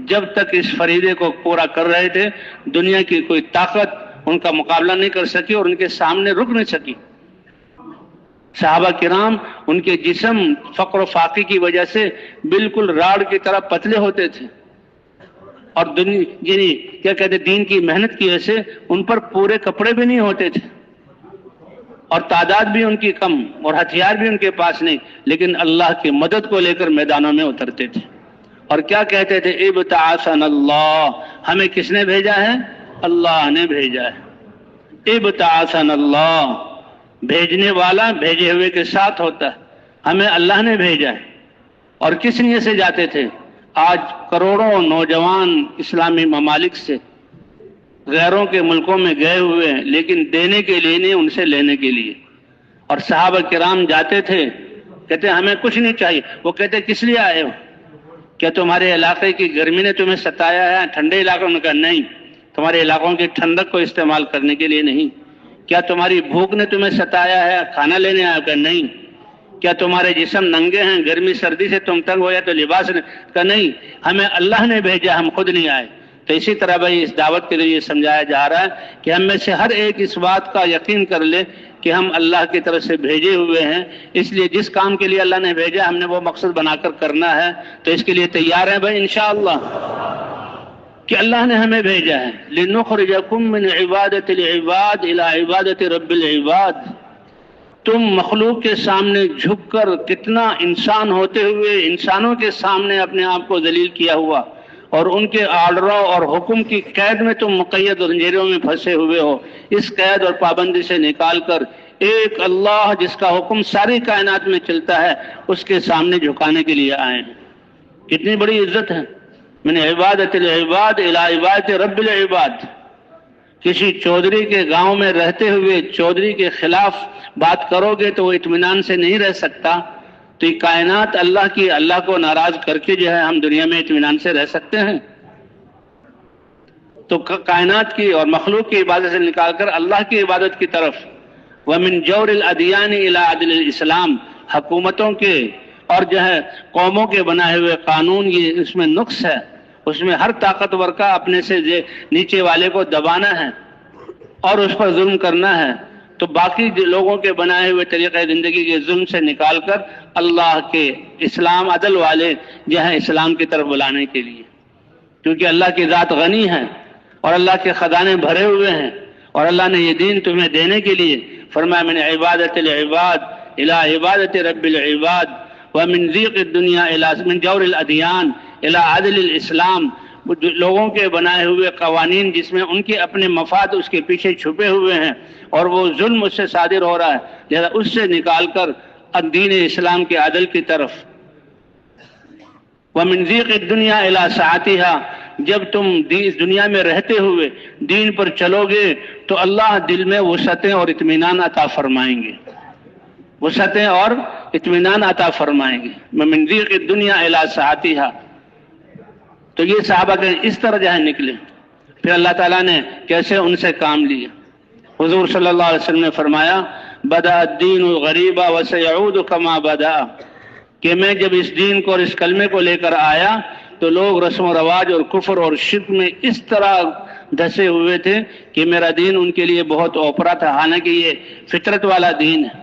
جب تک اس فریضے کو پورا کر رہے تھے، دنیا کی کوئی طاقت ان کا مقابلہ نہیں کر سکی اور ان کے سامنے رک نہیں سکی۔ صحابہ کرام، ان کے جسم فقر و فاقے کی وجہ سے بالکل راڑ کی طرح پتلے ہوتے تھے، اور کیا کہتے دین کی محنت کی وجہ سے ان پر پورے کپڑے بھی نہیں ہوتے تھے، اور تعداد بھی ان کی کم، اور ہتھیار بھی ان کے پاس نہیں، لیکن اللہ کی مدد کو لے کر میدانوں میں اترتے تھے، اور کیا کہتے تھے؟ ابتعثنا اللہ، ہمیں کس نے بھیجا ہے؟ اللہ نے بھیجا ہے۔ ابتعثنا اللہ، بھیجنے والا بھیجے ہوئے کے ساتھ ہوتا ہے، ہمیں اللہ نے بھیجا ہے۔ اور کس نیت سے جاتے تھے؟ آج کروڑوں نوجوان اسلامی ممالک سے غیروں کے ملکوں میں گئے ہوئے ہیں، لیکن دینے کے لیے نہیں، ان سے لینے کے لیے۔ اور صحابہ کرام جاتے تھے، کہتے ہمیں کچھ نہیں چاہیے۔ وہ کہتے کس لیے آئے ہو؟ کیا تمہارے علاقے کی گرمی نے تمہیں ستایا ہے؟ ٹھنڈے علاقوں نے کہا نہیں، تمہارے علاقوں کی ٹھنڈک کو استعمال کرنے کے لیے نہیں۔ کیا تمہاری بھوک نے تمہیں ستایا ہے؟ کھانا لینے آئے؟ کہا نہیں۔ کیا تمہارے جسم ننگے ہیں، گرمی سردی سے تم تنگ ہو یا تو لباس نے؟ کہا نہیں، ہمیں اللہ نے بھیجا، ہم خود نہیں آئے۔ تو اسی طرح بھائی اس دعوت کے لیے سمجھایا جا رہا ہے کہ ہم میں سے ہر ایک اس بات کا یقین کر لے کہ ہم اللہ کی طرف سے بھیجے ہوئے ہیں، اس لیے جس کام کے لیے اللہ نے بھیجا ہم نے وہ مقصد بنا کر کرنا ہے۔ تو اس کے لیے تیار ہیں بھائی انشاءاللہ کہ اللہ نے ہمیں بھیجا ہے لِنُخْرِجَكُم مِّنْ عِبَادَةِ الْعِبَادِ إِلَىٰ عِبَادَةِ رَبِّ الْعِبَادِ۔ تم مخلوق کے سامنے جھک کر کتنا انسان ہوتے ہوئے انسانوں کے سامنے اپنے آپ کو ذلیل کیا ہوا، اور ان کے آرڈروں اور حکم کی قید میں تم مقید اور زنجیروں میں پھنسے ہوئے ہو۔ اس قید اور پابندی سے نکال کر ایک اللہ جس کا حکم ساری کائنات میں چلتا ہے اس کے سامنے جھکانے کے لیے آئے ہیں۔ کتنی بڑی عزت ہے، من عبادت العباد الی عبادت رب العباد۔ کسی چودھری کے گاؤں میں رہتے ہوئے چودھری کے خلاف بات کرو گے تو وہ اطمینان سے نہیں رہ سکتا، تو یہ کائنات اللہ کی، اللہ کو ناراض کر کے جو ہے ہم دنیا میں اطمینان سے رہ سکتے ہیں؟ تو کائنات کی اور مخلوق کی عبادت سے نکال کر اللہ کی عبادت کی طرف۔ وَمِن جَوْرِ الْأَدْيَانِ إِلَىٰ عَدْلِ الْإِسْلَامِ، حکومتوں کے اور جو ہے قوموں کے بنائے ہوئے قانون، یہ اس میں نقص ہے، اس میں ہر طاقتور کا اپنے سے نیچے والے کو دبانا ہے اور اس پر ظلم کرنا ہے۔ تو باقی لوگوں کے بنائے ہوئے طریقہ زندگی کے ظلم سے نکال کر اللہ کے اسلام عدل والے جو ہے اسلام کی طرف بلانے کے لیے، کیونکہ اللہ کی ذات غنی ہے اور اللہ کے خزانے بھرے ہوئے ہیں، اور اللہ نے یہ دین تمہیں دینے کے لیے فرمایا من عبادت العباد الى عبادت رب العباد ومن ضیق الدنیا الى من جور الادیان الى عدل الاسلام۔ لوگوں کے بنائے ہوئے قوانین جس میں ان کے اپنے مفاد اس کے پیچھے چھپے ہوئے ہیں اور وہ ظلم اس سے صادر ہو رہا ہے، لہذا اس سے نکال کر دین اسلام کے عدل کی طرف۔ وَمِن ضِيقِ الدُّنْيَا إِلَىٰ سَعَتِهَا، جب تم اس دنیا میں رہتے ہوئے دین پر چلو گے تو اللہ دل میں وسعتیں اور اطمینان عطا فرمائیں گے، وسعتیں اور اطمینان عطا فرمائیں گے۔ وَمِن ضِيقِ الدُّنْيَا إِلَىٰ سَعَتِهَا۔ تو یہ صحابہ کے اس طرح جو ہے نکلے، پھر اللہ تعالیٰ نے کیسے ان سے کام لیا۔ حضور صلی اللہ علیہ وسلم نے فرمایا بدأ الدین غریبا وسیعود کما بدأ، کہ میں جب اس دین کو اور اس کلمے کو لے کر آیا تو لوگ رسم و رواج اور کفر اور شرک میں اس طرح دھسے ہوئے تھے کہ میرا دین ان کے لیے بہت اوپرا تھا، حالانکہ یہ فطرت والا دین ہے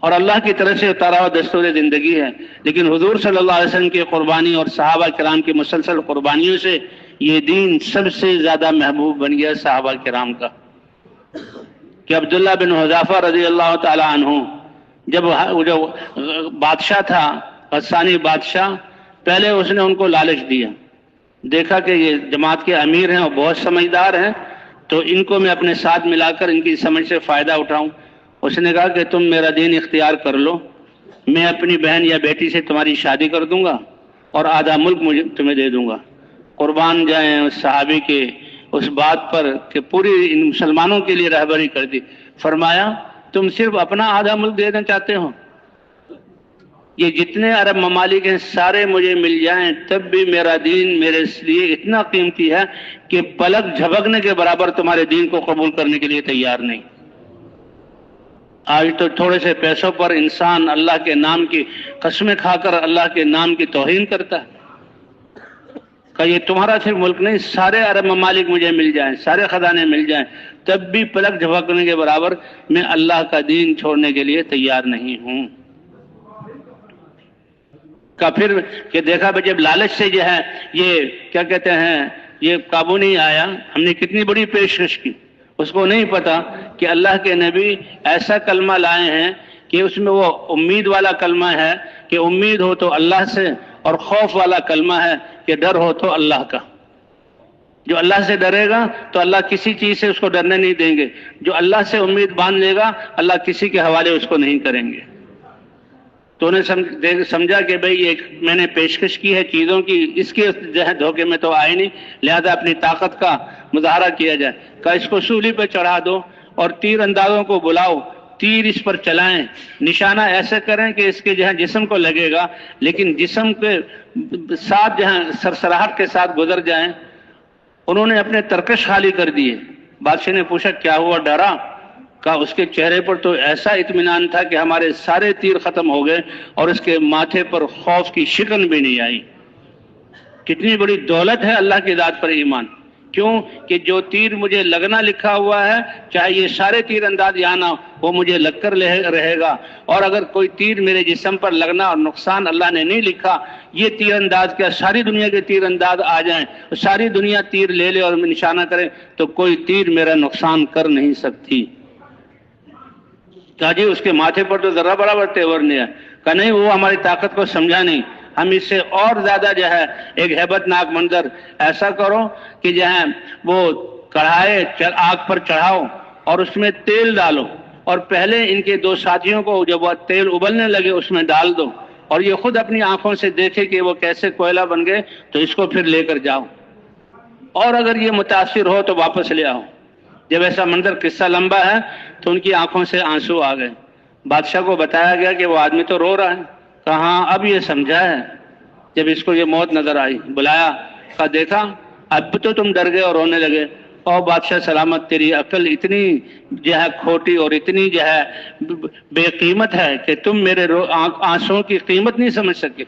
اور اللہ کی طرف سے اتارا ہوا دستور زندگی ہے، لیکن حضور صلی اللہ علیہ وسلم کی قربانی اور صحابہ کرام کی مسلسل قربانیوں سے یہ دین سب سے زیادہ محبوب بن گیا صحابہ کرام کا۔ کہ عبداللہ بن حذافہ رضی اللہ تعالی عنہ جب جو بادشاہ تھا غسانی بادشاہ، پہلے اس نے ان کو لالچ دیا، دیکھا کہ یہ جماعت کے امیر ہیں اور بہت سمجھدار ہیں، تو ان کو میں اپنے ساتھ ملا کر ان کی سمجھ سے فائدہ اٹھاؤں۔ اس نے کہا کہ تم میرا دین اختیار کر لو، میں اپنی بہن یا بیٹی سے تمہاری شادی کر دوں گا اور آدھا ملک مجھے تمہیں دے دوں گا۔ قربان جائیں اس صحابی کے اس بات پر کہ پوری ان مسلمانوں کے لیے رہبری کر دی۔ فرمایا تم صرف اپنا آدھا ملک دینا چاہتے ہو؟ یہ جتنے عرب ممالک ہیں سارے مجھے مل جائیں تب بھی میرا دین میرے لیے اتنا قیمتی ہے کہ پلک جھپکنے کے برابر تمہارے دین کو قبول کرنے کے لیے تیار نہیں۔ آج تو تھوڑے سے پیسوں پر انسان اللہ کے نام کی قسمیں کھا کر اللہ کے نام کی توہین کرتا ہے۔ کہ یہ تمہارا صرف ملک نہیں، سارے عرب ممالک مجھے مل جائیں، سارے خزانے مل جائیں تب بھی پلک جھپکنے کے برابر میں اللہ کا دین چھوڑنے کے لیے تیار نہیں ہوں۔ کا پھر کہ دیکھا بھائی جب لالچ سے جو ہے یہ کیا کہتے ہیں یہ قابو نہیں آیا، ہم نے کتنی بڑی پیشکش کی، اس کو نہیں پتا کہ اللہ کے نبی ایسا کلمہ لائے ہیں کہ اس میں وہ امید والا کلمہ ہے کہ امید ہو تو اللہ سے، اور خوف والا کلمہ ہے کہ ڈر ہو تو اللہ کا۔ جو اللہ سے ڈرے گا تو اللہ کسی چیز سے اس کو ڈرنے نہیں دیں گے، جو اللہ سے امید باندھ لے گا اللہ کسی کے حوالے اس کو نہیں کریں گے۔ تو نے سمجھا کہ بھئی یہ میں نے پیشکش کی ہے چیزوں کی، اس کے دھوکے میں تو آئے نہیں، لہذا اپنی طاقت کا مظاہرہ کیا جائے۔ کہ اس کو سولی پہ چڑھا دو اور تیر اندازوں کو بلاؤ، تیر اس پر چلائیں، نشانہ ایسے کریں کہ اس کے جسم کو لگے گا لیکن جسم کے ساتھ سرسراہٹ کے ساتھ گزر جائیں۔ انہوں نے اپنے ترکش خالی کر دیے۔ بادشاہ نے پوچھا کیا ہوا، ڈرا؟ کہا اس کے چہرے پر تو ایسا اطمینان تھا کہ ہمارے سارے تیر ختم ہو گئے اور اس کے ماتھے پر خوف کی شکن بھی نہیں آئی۔ کتنی بڑی دولت ہے اللہ کی ذات پر ایمان۔ کیوں کہ جو تیر مجھے لگنا لکھا ہوا ہے، چاہے یہ سارے تیر انداز یا نہ، وہ مجھے لگ کر رہے گا، اور اگر کوئی تیر میرے جسم پر لگنا اور نقصان اللہ نے نہیں لکھا، یہ تیر انداز کیا ساری دنیا کے تیر انداز آ جائیں، ساری دنیا تیر لے لے اور نشانہ کرے تو کوئی تیر میرا نقصان کر نہیں سکتی۔ کہا جی اس کے ماتھے پر تو ذرہ برابر تیور نہیں ہے۔ کہا نہیں، وہ ہماری طاقت کو سمجھا نہیں، ہم اس سے اور زیادہ ایک ہیبت ناک منظر ایسا کرو کہ وہ کڑھائی آگ پر چڑھاؤ اور اس میں تیل ڈالو، اور پہلے ان کے دو ساتھیوں کو جب وہ تیل ابلنے لگے اس میں ڈال دو، اور یہ خود اپنی آنکھوں سے دیکھے کہ وہ کیسے کوئلہ بن گئے، تو اس کو پھر لے کر جاؤ، اور اگر یہ متاثر ہو تو واپس لے آؤ۔ جب ایسا منظر، قصہ لمبا ہے، تو ان کی آنکھوں سے آنسو آ گئے۔ بادشاہ کو بتایا گیا کہ وہ آدمی تو رو رہا ہے۔ کہا اب یہ سمجھا ہے۔ جب اس کو یہ موت نظر آئی، بلایا، کہا دیکھا اب تو تم ڈر گئے اور رونے لگے۔ اور بادشاہ سلامت، تیری عقل اتنی کھوٹی اور اتنی بے قیمت ہے کہ تم میرے آنسوں کی قیمت نہیں سمجھ سکے۔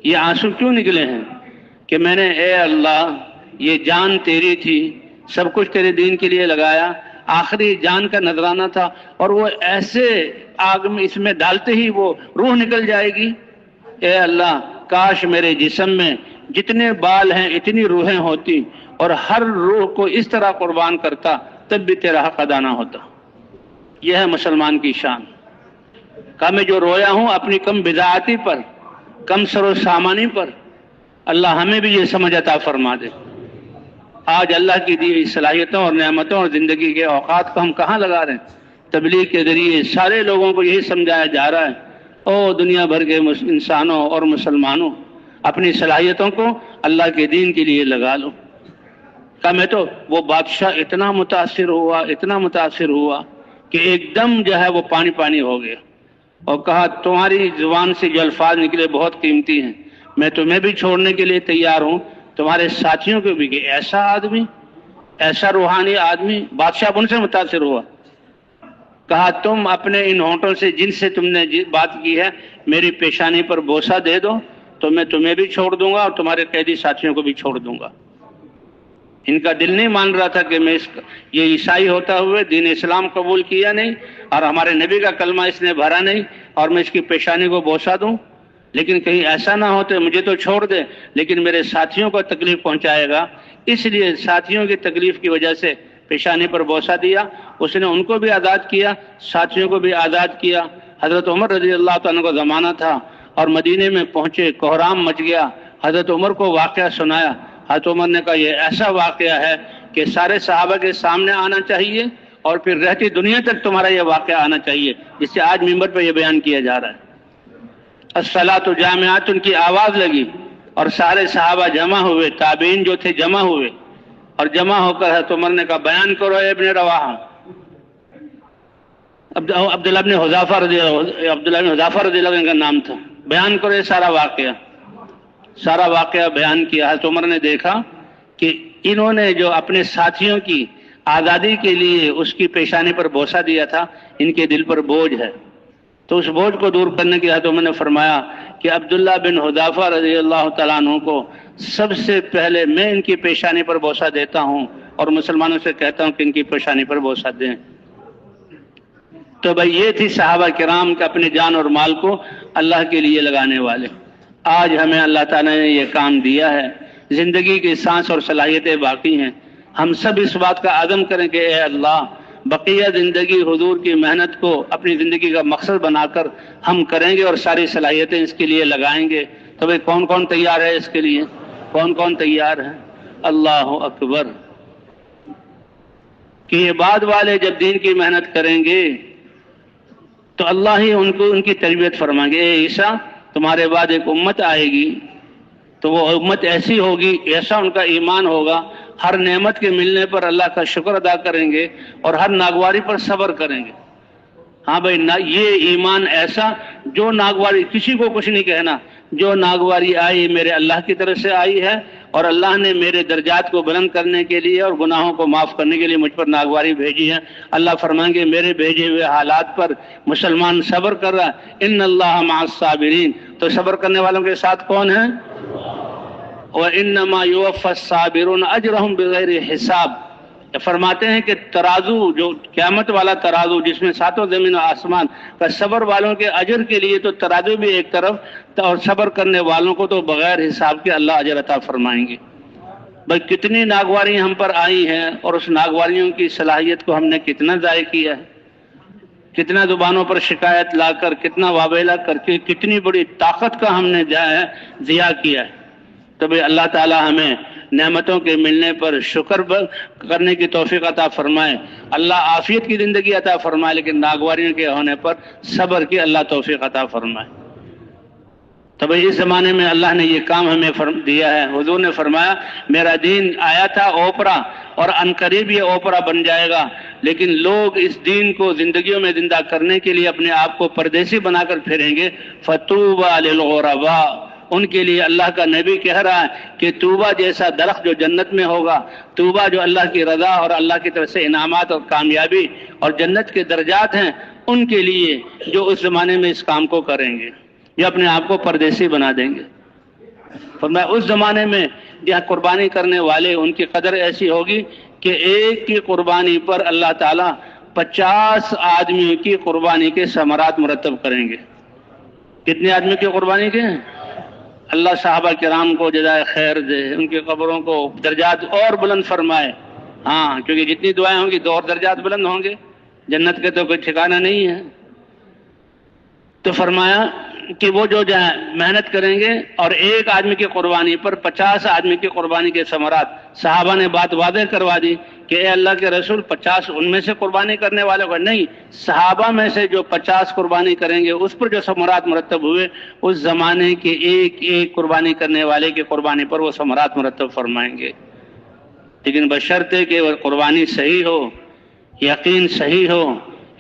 یہ آنسو کیوں نکلے ہیں کہ میں نے اے اللہ یہ جان تیری تھی، سب کچھ تیرے دین کے لیے لگایا، آخری جان کا نذرانہ تھا، اور وہ ایسے آگ میں اس میں ڈالتے ہی وہ روح نکل جائے گی۔ اے اللہ کاش میرے جسم میں جتنے بال ہیں اتنی روحیں ہوتی اور ہر روح کو اس طرح قربان کرتا، تب بھی تیرا حق ادا نہ ہوتا۔ یہ ہے مسلمان کی شان۔ کہ میں جو رویا ہوں اپنی کم بضاعتی پر، کم سر و سامانی پر، اللہ ہمیں بھی یہ سمجھ عطا فرما دے۔ آج اللہ کی دی صلاحیتوں اور نعمتوں اور زندگی کے اوقات کو ہم کہاں لگا رہے ہیں؟ تبلیغ کے ذریعے سارے لوگوں کو یہی سمجھایا جا رہا ہے، او دنیا بھر کے انسانوں اور مسلمانوں، اپنی صلاحیتوں کو اللہ کے دین کے لیے لگا لو۔ کہ میں تو وہ بادشاہ اتنا متاثر ہوا کہ ایک دم وہ پانی پانی ہو گیا، اور کہا تمہاری زبان سے جو الفاظ نکلے بہت قیمتی ہیں، میں تمہیں بھی چھوڑنے کے لیے تیار ہوں، تمہارے ساتھیوں کو بھی، کہ ایسا آدمی، ایسا روحانی آدمی۔ بادشاہ ان سے متاثر ہوا۔ کہا تم اپنے ان ہونٹوں سے جن سے تم نے بات کی ہے میری پیشانی پر بوسہ دے دو تو میں تمہیں بھی چھوڑ دوں گا اور تمہارے قیدی ساتھیوں کو بھی چھوڑ دوں گا۔ ان کا دل نہیں مان رہا تھا کہ میں یہ عیسائی ہوتا ہوئے دین اسلام قبول کیا نہیں اور ہمارے نبی کا کلمہ اس نے بھرا نہیں اور میں اس کی پیشانی کو بوسہ دوں، لیکن کہیں ایسا نہ ہوتے مجھے تو چھوڑ دے لیکن میرے ساتھیوں کو تکلیف پہنچائے گا، اس لیے ساتھیوں کی تکلیف کی وجہ سے پیشانی پر بوسہ دیا۔ اس نے ان کو بھی آزاد کیا، ساتھیوں کو بھی آزاد کیا۔ حضرت عمر رضی اللہ تعالیٰ کو زمانہ تھا اور مدینے میں پہنچے، کوہرام مچ گیا۔ حضرت عمر کو واقعہ سنایا۔ حضرت عمر نے کہا یہ ایسا واقعہ ہے کہ سارے صحابہ کے سامنے آنا چاہیے اور پھر رہتی دنیا تک تمہارا یہ واقعہ آنا چاہیے، جس سے آج منبر پہ یہ بیان کیا جا رہا ہے۔ الصلاۃ جامعات، ان کی آواز لگی اور سارے صحابہ جمع ہوئے، تابعین جو تھے جمع ہوئے، اور جمع ہو کر حضرت عمر نے کہا بیان کرو اے ابن رواحہ۔ عبداللہ بن حذافہ رضی اللہ عنہ کا نام تھا۔ بیان کرو یہ سارا واقعہ بیان کیا۔ حضرت عمر نے دیکھا کہ انہوں نے جو اپنے ساتھیوں کی آزادی کے لیے اس کی پیشانی پر بوسہ دیا تھا، ان کے دل پر بوجھ ہے، تو اس بوجھ کو دور کرنے کی حضرت عمر نے فرمایا کہ عبداللہ بن حذافہ رضی اللہ تعالیٰ عنہ کو سب سے پہلے میں ان کی پیشانی پر بوسہ دیتا ہوں اور مسلمانوں سے کہتا ہوں کہ ان کی پیشانی پر بوسہ دیں۔ تو بھائی یہ تھی صحابہ کرام کے اپنے جان اور مال کو اللہ کے لیے لگانے والے۔ آج ہمیں اللہ تعالیٰ نے یہ کام دیا ہے، زندگی کی سانس اور صلاحیتیں باقی ہیں، ہم سب اس بات کا عزم کریں کہ اے اللہ بقیہ زندگی حضور کی محنت کو اپنی زندگی کا مقصد بنا کر ہم کریں گے اور ساری صلاحیتیں اس کے لیے لگائیں گے۔ تو بھائی کون کون تیار ہے اس کے لیے؟ کون کون تیار ہے؟ اللہ اکبر! کہ یہ بعد والے جب دین کی محنت کریں گے تو اللہ ہی ان کو ان کی تربیت فرمائیں گے، اے عیسیٰ تمہارے بعد ایک امت آئے گی، تو وہ امت ایسی ہوگی، ایسا ان کا ایمان ہوگا، ہر نعمت کے ملنے پر اللہ کا شکر ادا کریں گے اور ہر ناگواری پر صبر کریں گے۔ ہاں بھائی، یہ ایمان ایسا جو ناگواری، کسی کو کچھ نہیں کہنا، جو ناگواری آئی میرے اللہ کی طرف سے آئی ہے، اور اللہ نے میرے درجات کو بلند کرنے کے لیے اور گناہوں کو معاف کرنے کے لیے مجھ پر ناگواری بھیجی ہے۔ اللہ فرمائیں گے میرے بھیجے ہوئے حالات پر مسلمان صبر کر رہا ہے، ان اللہ مع الصابرین، تو صبر کرنے والوں کے ساتھ کون ہے؟ وَإِنَّمَا يُوَفَّى الصَّابِرُونَ أَجْرَهُمْ بِغَيْرِ حساب۔ فرماتے ہیں کہ ترازو، جو قیامت والا ترازو جس میں ساتوں زمین و آسمان کا، صبر والوں کے اجر کے لیے تو ترازو بھی ایک طرف، اور صبر کرنے والوں کو تو بغیر حساب کے اللہ اجر عطا فرمائیں گے۔ بھائی کتنی ناگواریاں ہم پر آئی ہیں، اور اس ناگواریوں کی صلاحیت کو ہم نے کتنا ضائع کیا ہے، کتنا زبانوں پر شکایت لا کر، کتنا وابلہ کر کے، کتنی بڑی طاقت کا ہم نے ضیاع کیا ہے۔ تو بھئی اللہ تعالی ہمیں نعمتوں کے ملنے پر شکر کرنے کی توفیق عطا فرمائے، اللہ عافیت کی زندگی عطا فرمائے، لیکن ناگواریوں کے ہونے پر صبر کی اللہ توفیق عطا فرمائے۔ تو بھئی اس زمانے میں اللہ نے یہ کام ہمیں دیا ہے۔ حضور نے فرمایا میرا دین آیا تھا اوپرا، اور عنقریب یہ اوپرا بن جائے گا، لیکن لوگ اس دین کو زندگیوں میں زندہ کرنے کے لیے اپنے آپ کو پردیسی بنا کر پھریں گے۔ فَطُوبَى لِلْغُرَبَاء، ان کے لیے اللہ کا نبی کہہ رہا ہے کہ طوبہ جیسا درخت جو جنت میں ہوگا، طوبہ جو اللہ کی رضا اور اللہ کی طرف سے انعامات اور کامیابی اور جنت کے درجات ہیں، ان کے لیے جو اس زمانے میں اس کام کو کریں گے، یہ اپنے آپ کو پردیسی بنا دیں گے۔ فرمایا اس زمانے میں جہاں قربانی کرنے والے، ان کی قدر ایسی ہوگی کہ ایک کی قربانی پر اللہ تعالیٰ 50 آدمیوں کی قربانی کے ثمرات مرتب کریں گے۔ کتنے آدمی کی قربانی کے؟ اللہ صحابہ کرام کو جزائے خیر دے، ان کی قبروں کو درجات اور بلند فرمائے۔ ہاں، کیونکہ جتنی دعائیں ہوں گی تو اور درجات بلند ہوں گے، جنت کے تو کوئی ٹھکانہ نہیں ہے۔ تو فرمایا کہ وہ جو محنت کریں گے، اور ایک آدمی کی قربانی پر 50 آدمی کی قربانی کے ثمرات۔ صحابہ نے بات واضح کروا دی کہ اے اللہ کے رسول، 50 ان میں سے قربانی کرنے والے کو نہیں، صحابہ میں سے جو 50 قربانی کریں گے اس پر جو ثمرات مرتب ہوئے، اس زمانے کے ایک ایک قربانی کرنے والے کی قربانی پر وہ ثمرات مرتب فرمائیں گے۔ لیکن بشرطے کہ وہ قربانی صحیح ہو، یقین صحیح ہو،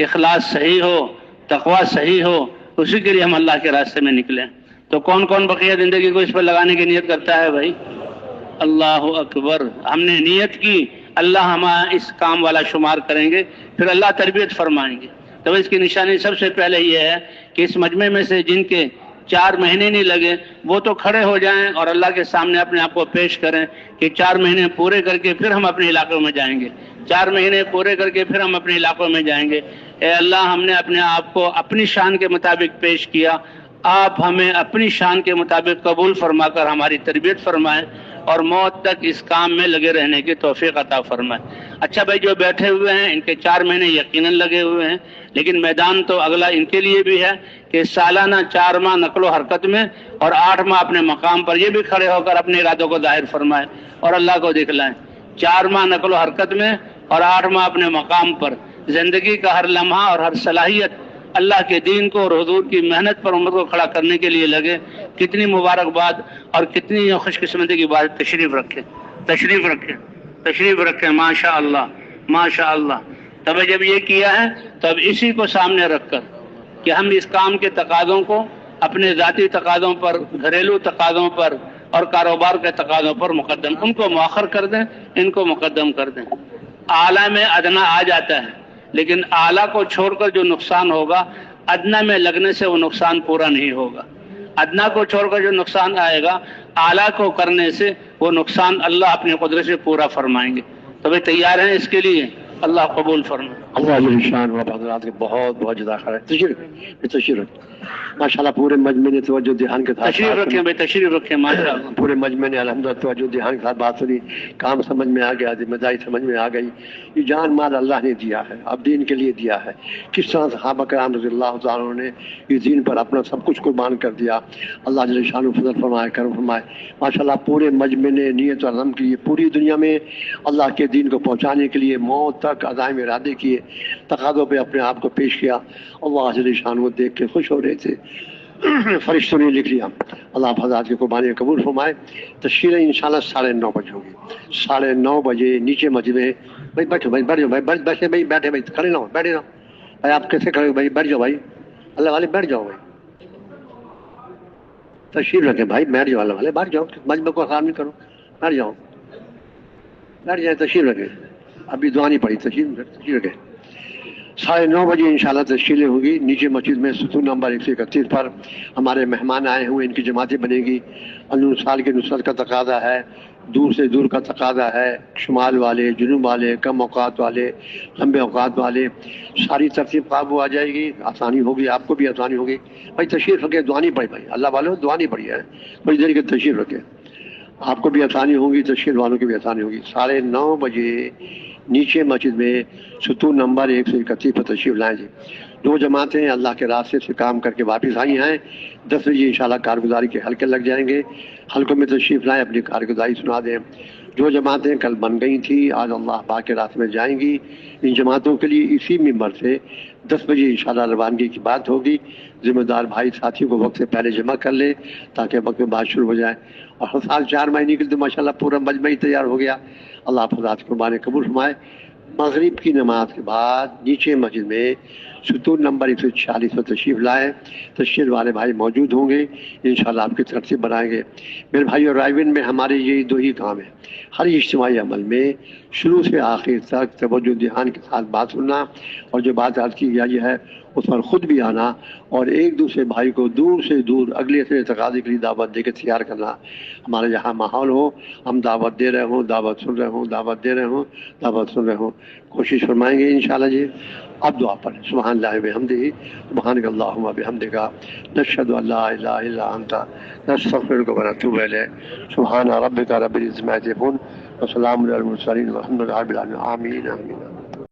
اخلاص صحیح ہو، تقوی صحیح ہو، اسی کے لیے ہم اللہ کے راستے میں نکلیں۔ تو کون کون بقیہ زندگی کو اس پر لگانے کی نیت کرتا ہے بھائی؟ اللہ اکبر، ہم نے نیت کی، اللہ ہمیں اس کام والا شمار کریں گے، پھر اللہ تربیت فرمائیں گے۔ تو اس کی نشانی سب سے پہلے یہ ہے کہ اس مجمع میں سے جن کے 4 مہینے نہیں لگے وہ تو کھڑے ہو جائیں اور اللہ کے سامنے اپنے آپ کو پیش کریں کہ 4 مہینے پورے کر کے پھر ہم اپنے علاقوں میں جائیں گے، 4 مہینے پورے کر کے پھر ہم اپنے علاقوں میں جائیں گے۔ اے اللہ، ہم نے اپنے آپ کو اپنی شان کے مطابق پیش کیا، آپ ہمیں اپنی شان کے مطابق قبول فرما کر ہماری تربیت فرمائیں اور موت تک اس کام میں لگے رہنے کی توفیق عطا فرمائیں۔ اچھا بھائی، جو بیٹھے ہوئے ہیں ان کے 4 مہینے یقیناً لگے ہوئے ہیں، لیکن میدان تو اگلا ان کے لیے بھی ہے کہ سالانہ 4 ماہ نقل و حرکت میں اور 8 ماہ اپنے مقام پر یہ بھی کھڑے ہو کر اپنے ارادوں کو ظاہر فرمائیں اور اللہ کو دکھلائیں۔ 4 ماہ نقل و حرکت میں اور 8 ماہ اپنے مقام پر، زندگی کا ہر لمحہ اور ہر صلاحیت اللہ کے دین کو اور حضور کی محنت پر امت کو کھڑا کرنے کے لیے لگے۔ کتنی مبارکباد اور کتنی خوش قسمتی کی بات۔ تشریف رکھیں، تشریف رکھیں، تشریف رکھیں، ماشاء اللہ، ماشاء اللہ۔ تب جب یہ کیا ہے تب اسی کو سامنے رکھ کر کہ ہم اس کام کے تقاضوں کو اپنے ذاتی تقاضوں پر، گھریلو تقاضوں پر اور کاروبار کے تقاضوں پر مقدم، ان کو مؤخر کر دیں، ان کو مقدم کر دیں۔ اعلیٰ میں ادنا آ جاتا ہے، لیکن اعلیٰ کو چھوڑ کر جو نقصان ہوگا ادنا میں لگنے سے وہ نقصان پورا نہیں ہوگا۔ ادنا کو چھوڑ کر جو نقصان آئے گا اعلیٰ کو کرنے سے وہ نقصان اللہ اپنی قدرت سے پورا فرمائیں گے۔ تو بھائی تیار ہیں اس کے لیے؟ اللہ قبول فرمائے۔ اللہ شان و حضرات کے بہت بہت جزاک خیر۔ تشریف ماشاءاللہ پورے مجمع نے توجہ دھیان کے ساتھ تشریف رکھیں بھائی، تشریف رکھیں، ماشاءاللہ۔ پورے مجمع نے الحمدللہ توجہ دھیان کے ساتھ بات سنی، کام سمجھ میں آ گیا، ذمہ داری سمجھ میں آ گئی۔ یہ جان مال اللہ نے دیا ہے، اب دین کے لیے دیا ہے۔ کس طرح صحابہ کرام رضی اللہ تعالیٰ نے اس دین پر اپنا سب کچھ قربان کر دیا۔ اللہ جل شانہ فضل فرمائے، کرم فرمائے۔ ماشاءاللہ پورے مجمع نے نیت اور عزم کی، پوری دنیا میں اللہ کے دین کو پہنچانے کے لیے موت تک تک عزائم ارادے کیے، تقاضوں پہ اپنے آپ کو پیش کیا، اللہ جل شان کو دیکھ کے خوش ہو رہے تھے، فرشتوں نے لکھ لیا۔ اللہ آپ حضرات کی قربانی قبول فرمائے۔ تشکیل انشاءاللہ 9:30 بجے ہوگی، 9:30 بجے نیچے مسجد میں۔ بھائی بیٹھو بھائی، بیٹھ جاؤ بھائی، بیٹھے بھائی، بیٹھے بھائی، کھڑے نہ ہو، بیٹھے نہ ہو بھائی، آپ کیسے کھڑے ہو بھائی، بیٹھ جاؤ بھائی، اللہ والے بیٹھ جاؤ بھائی، تشریف رکھیں بھائی، بیٹھ جاؤ، اللہ والے بیٹھ جاؤ، مجمع کو آرام نہیں کرو، بیٹھ جاؤ، بیٹھ جائیں، تشریف رکھیں، ابھی دعا نہیں پڑی، تشریف رکھیں۔ 9:30 بجے انشاءاللہ تشکیلیں ہوں گی نیچے مسجد میں، ستون نمبر 131 پر۔ ہمارے مہمان آئے ہوئے، ان کی جماعتیں بنے گی۔ سال کی نصرت کا تقاضا ہے، دور سے دور کا تقاضا ہے، شمال والے، جنوب والے، کم اوقات والے، لمبے اوقات والے، ساری ترتیب قابو آ جائے گی، آسانی ہوگی، آپ کو بھی آسانی ہوگی۔ بھائی تشریف رکھے، دعا نہیں پڑی بھائی، اللہ والوں دعا نہیں پڑی ہے، بڑی دیر کے تشریف رکھے، آپ کو بھی آسانی ہوگی، تشریف والوں کی بھی آسانی ہوگی۔ 9:30 بجے نیچے مسجد میں ستون نمبر 131 پر تشریف لائیں جی۔ 2 جماعتیں اللہ کے راستے سے کام کر کے واپس آئی ہیں، 10 بجے انشاءاللہ کارگزاری کے حلقے لگ جائیں گے، حلقوں میں تشریف لائیں، اپنی کارگزاری سنا دیں۔ جو جماعتیں کل بن گئی تھیں آج اللہ پاک کے راستے میں جائیں گی، ان جماعتوں کے لیے اسی ممبر سے 10 بجے انشاءاللہ روانگی کی بات ہوگی۔ ذمہ دار بھائی ساتھیوں کو وقت سے پہلے جمع کر لیں تاکہ وقت میں بات شروع ہو جائے، اور ہر سال 4 مہینے کے لیے تو ماشاءاللہ پورا مجمع ہی تیار ہو گیا۔ اللہ آپ حضرات کی قربانی قبول فرمائے۔ مغرب کی نماز کے بعد نیچے مسجد میں ستون نمبر 146 پر تشریف لائیں، تشریف والے بھائی موجود ہوں گے، انشاءاللہ آپ کی ترتیب بنائیں گے۔ میرے بھائی اور رائیون میں ہمارے یہ 2 ہی کام ہیں، ہر اجتماعی عمل میں شروع سے آخر تک توجہ دھیان کے ساتھ بات سننا، اور جو بات عرض کی گئی ہے اس پر خود بھی آنا، اور ایک دوسرے بھائی کو دور سے دور اگلے سے تقاضے کے لیے دعوت دے کے تیار کرنا۔ ہمارے یہاں ماحول ہو، ہم دعوت دے رہے ہوں، دعوت سن رہے ہوں، دعوت دے رہے ہوں، دعوت سن رہے ہوں، کوشش فرمائیں گے انشاءاللہ جی۔ اب دعا پڑھیں، سبحان اللہ بحمدہ، سبحانک اللہم بحمدک، نشہد ان لا الہ الا انت، نستغفرک ونتوب الیک، سبحان ربک رب العزۃ عما یصفون، وسلام علی المرسلین والحمد للہ رب العالمین، آمین آمین۔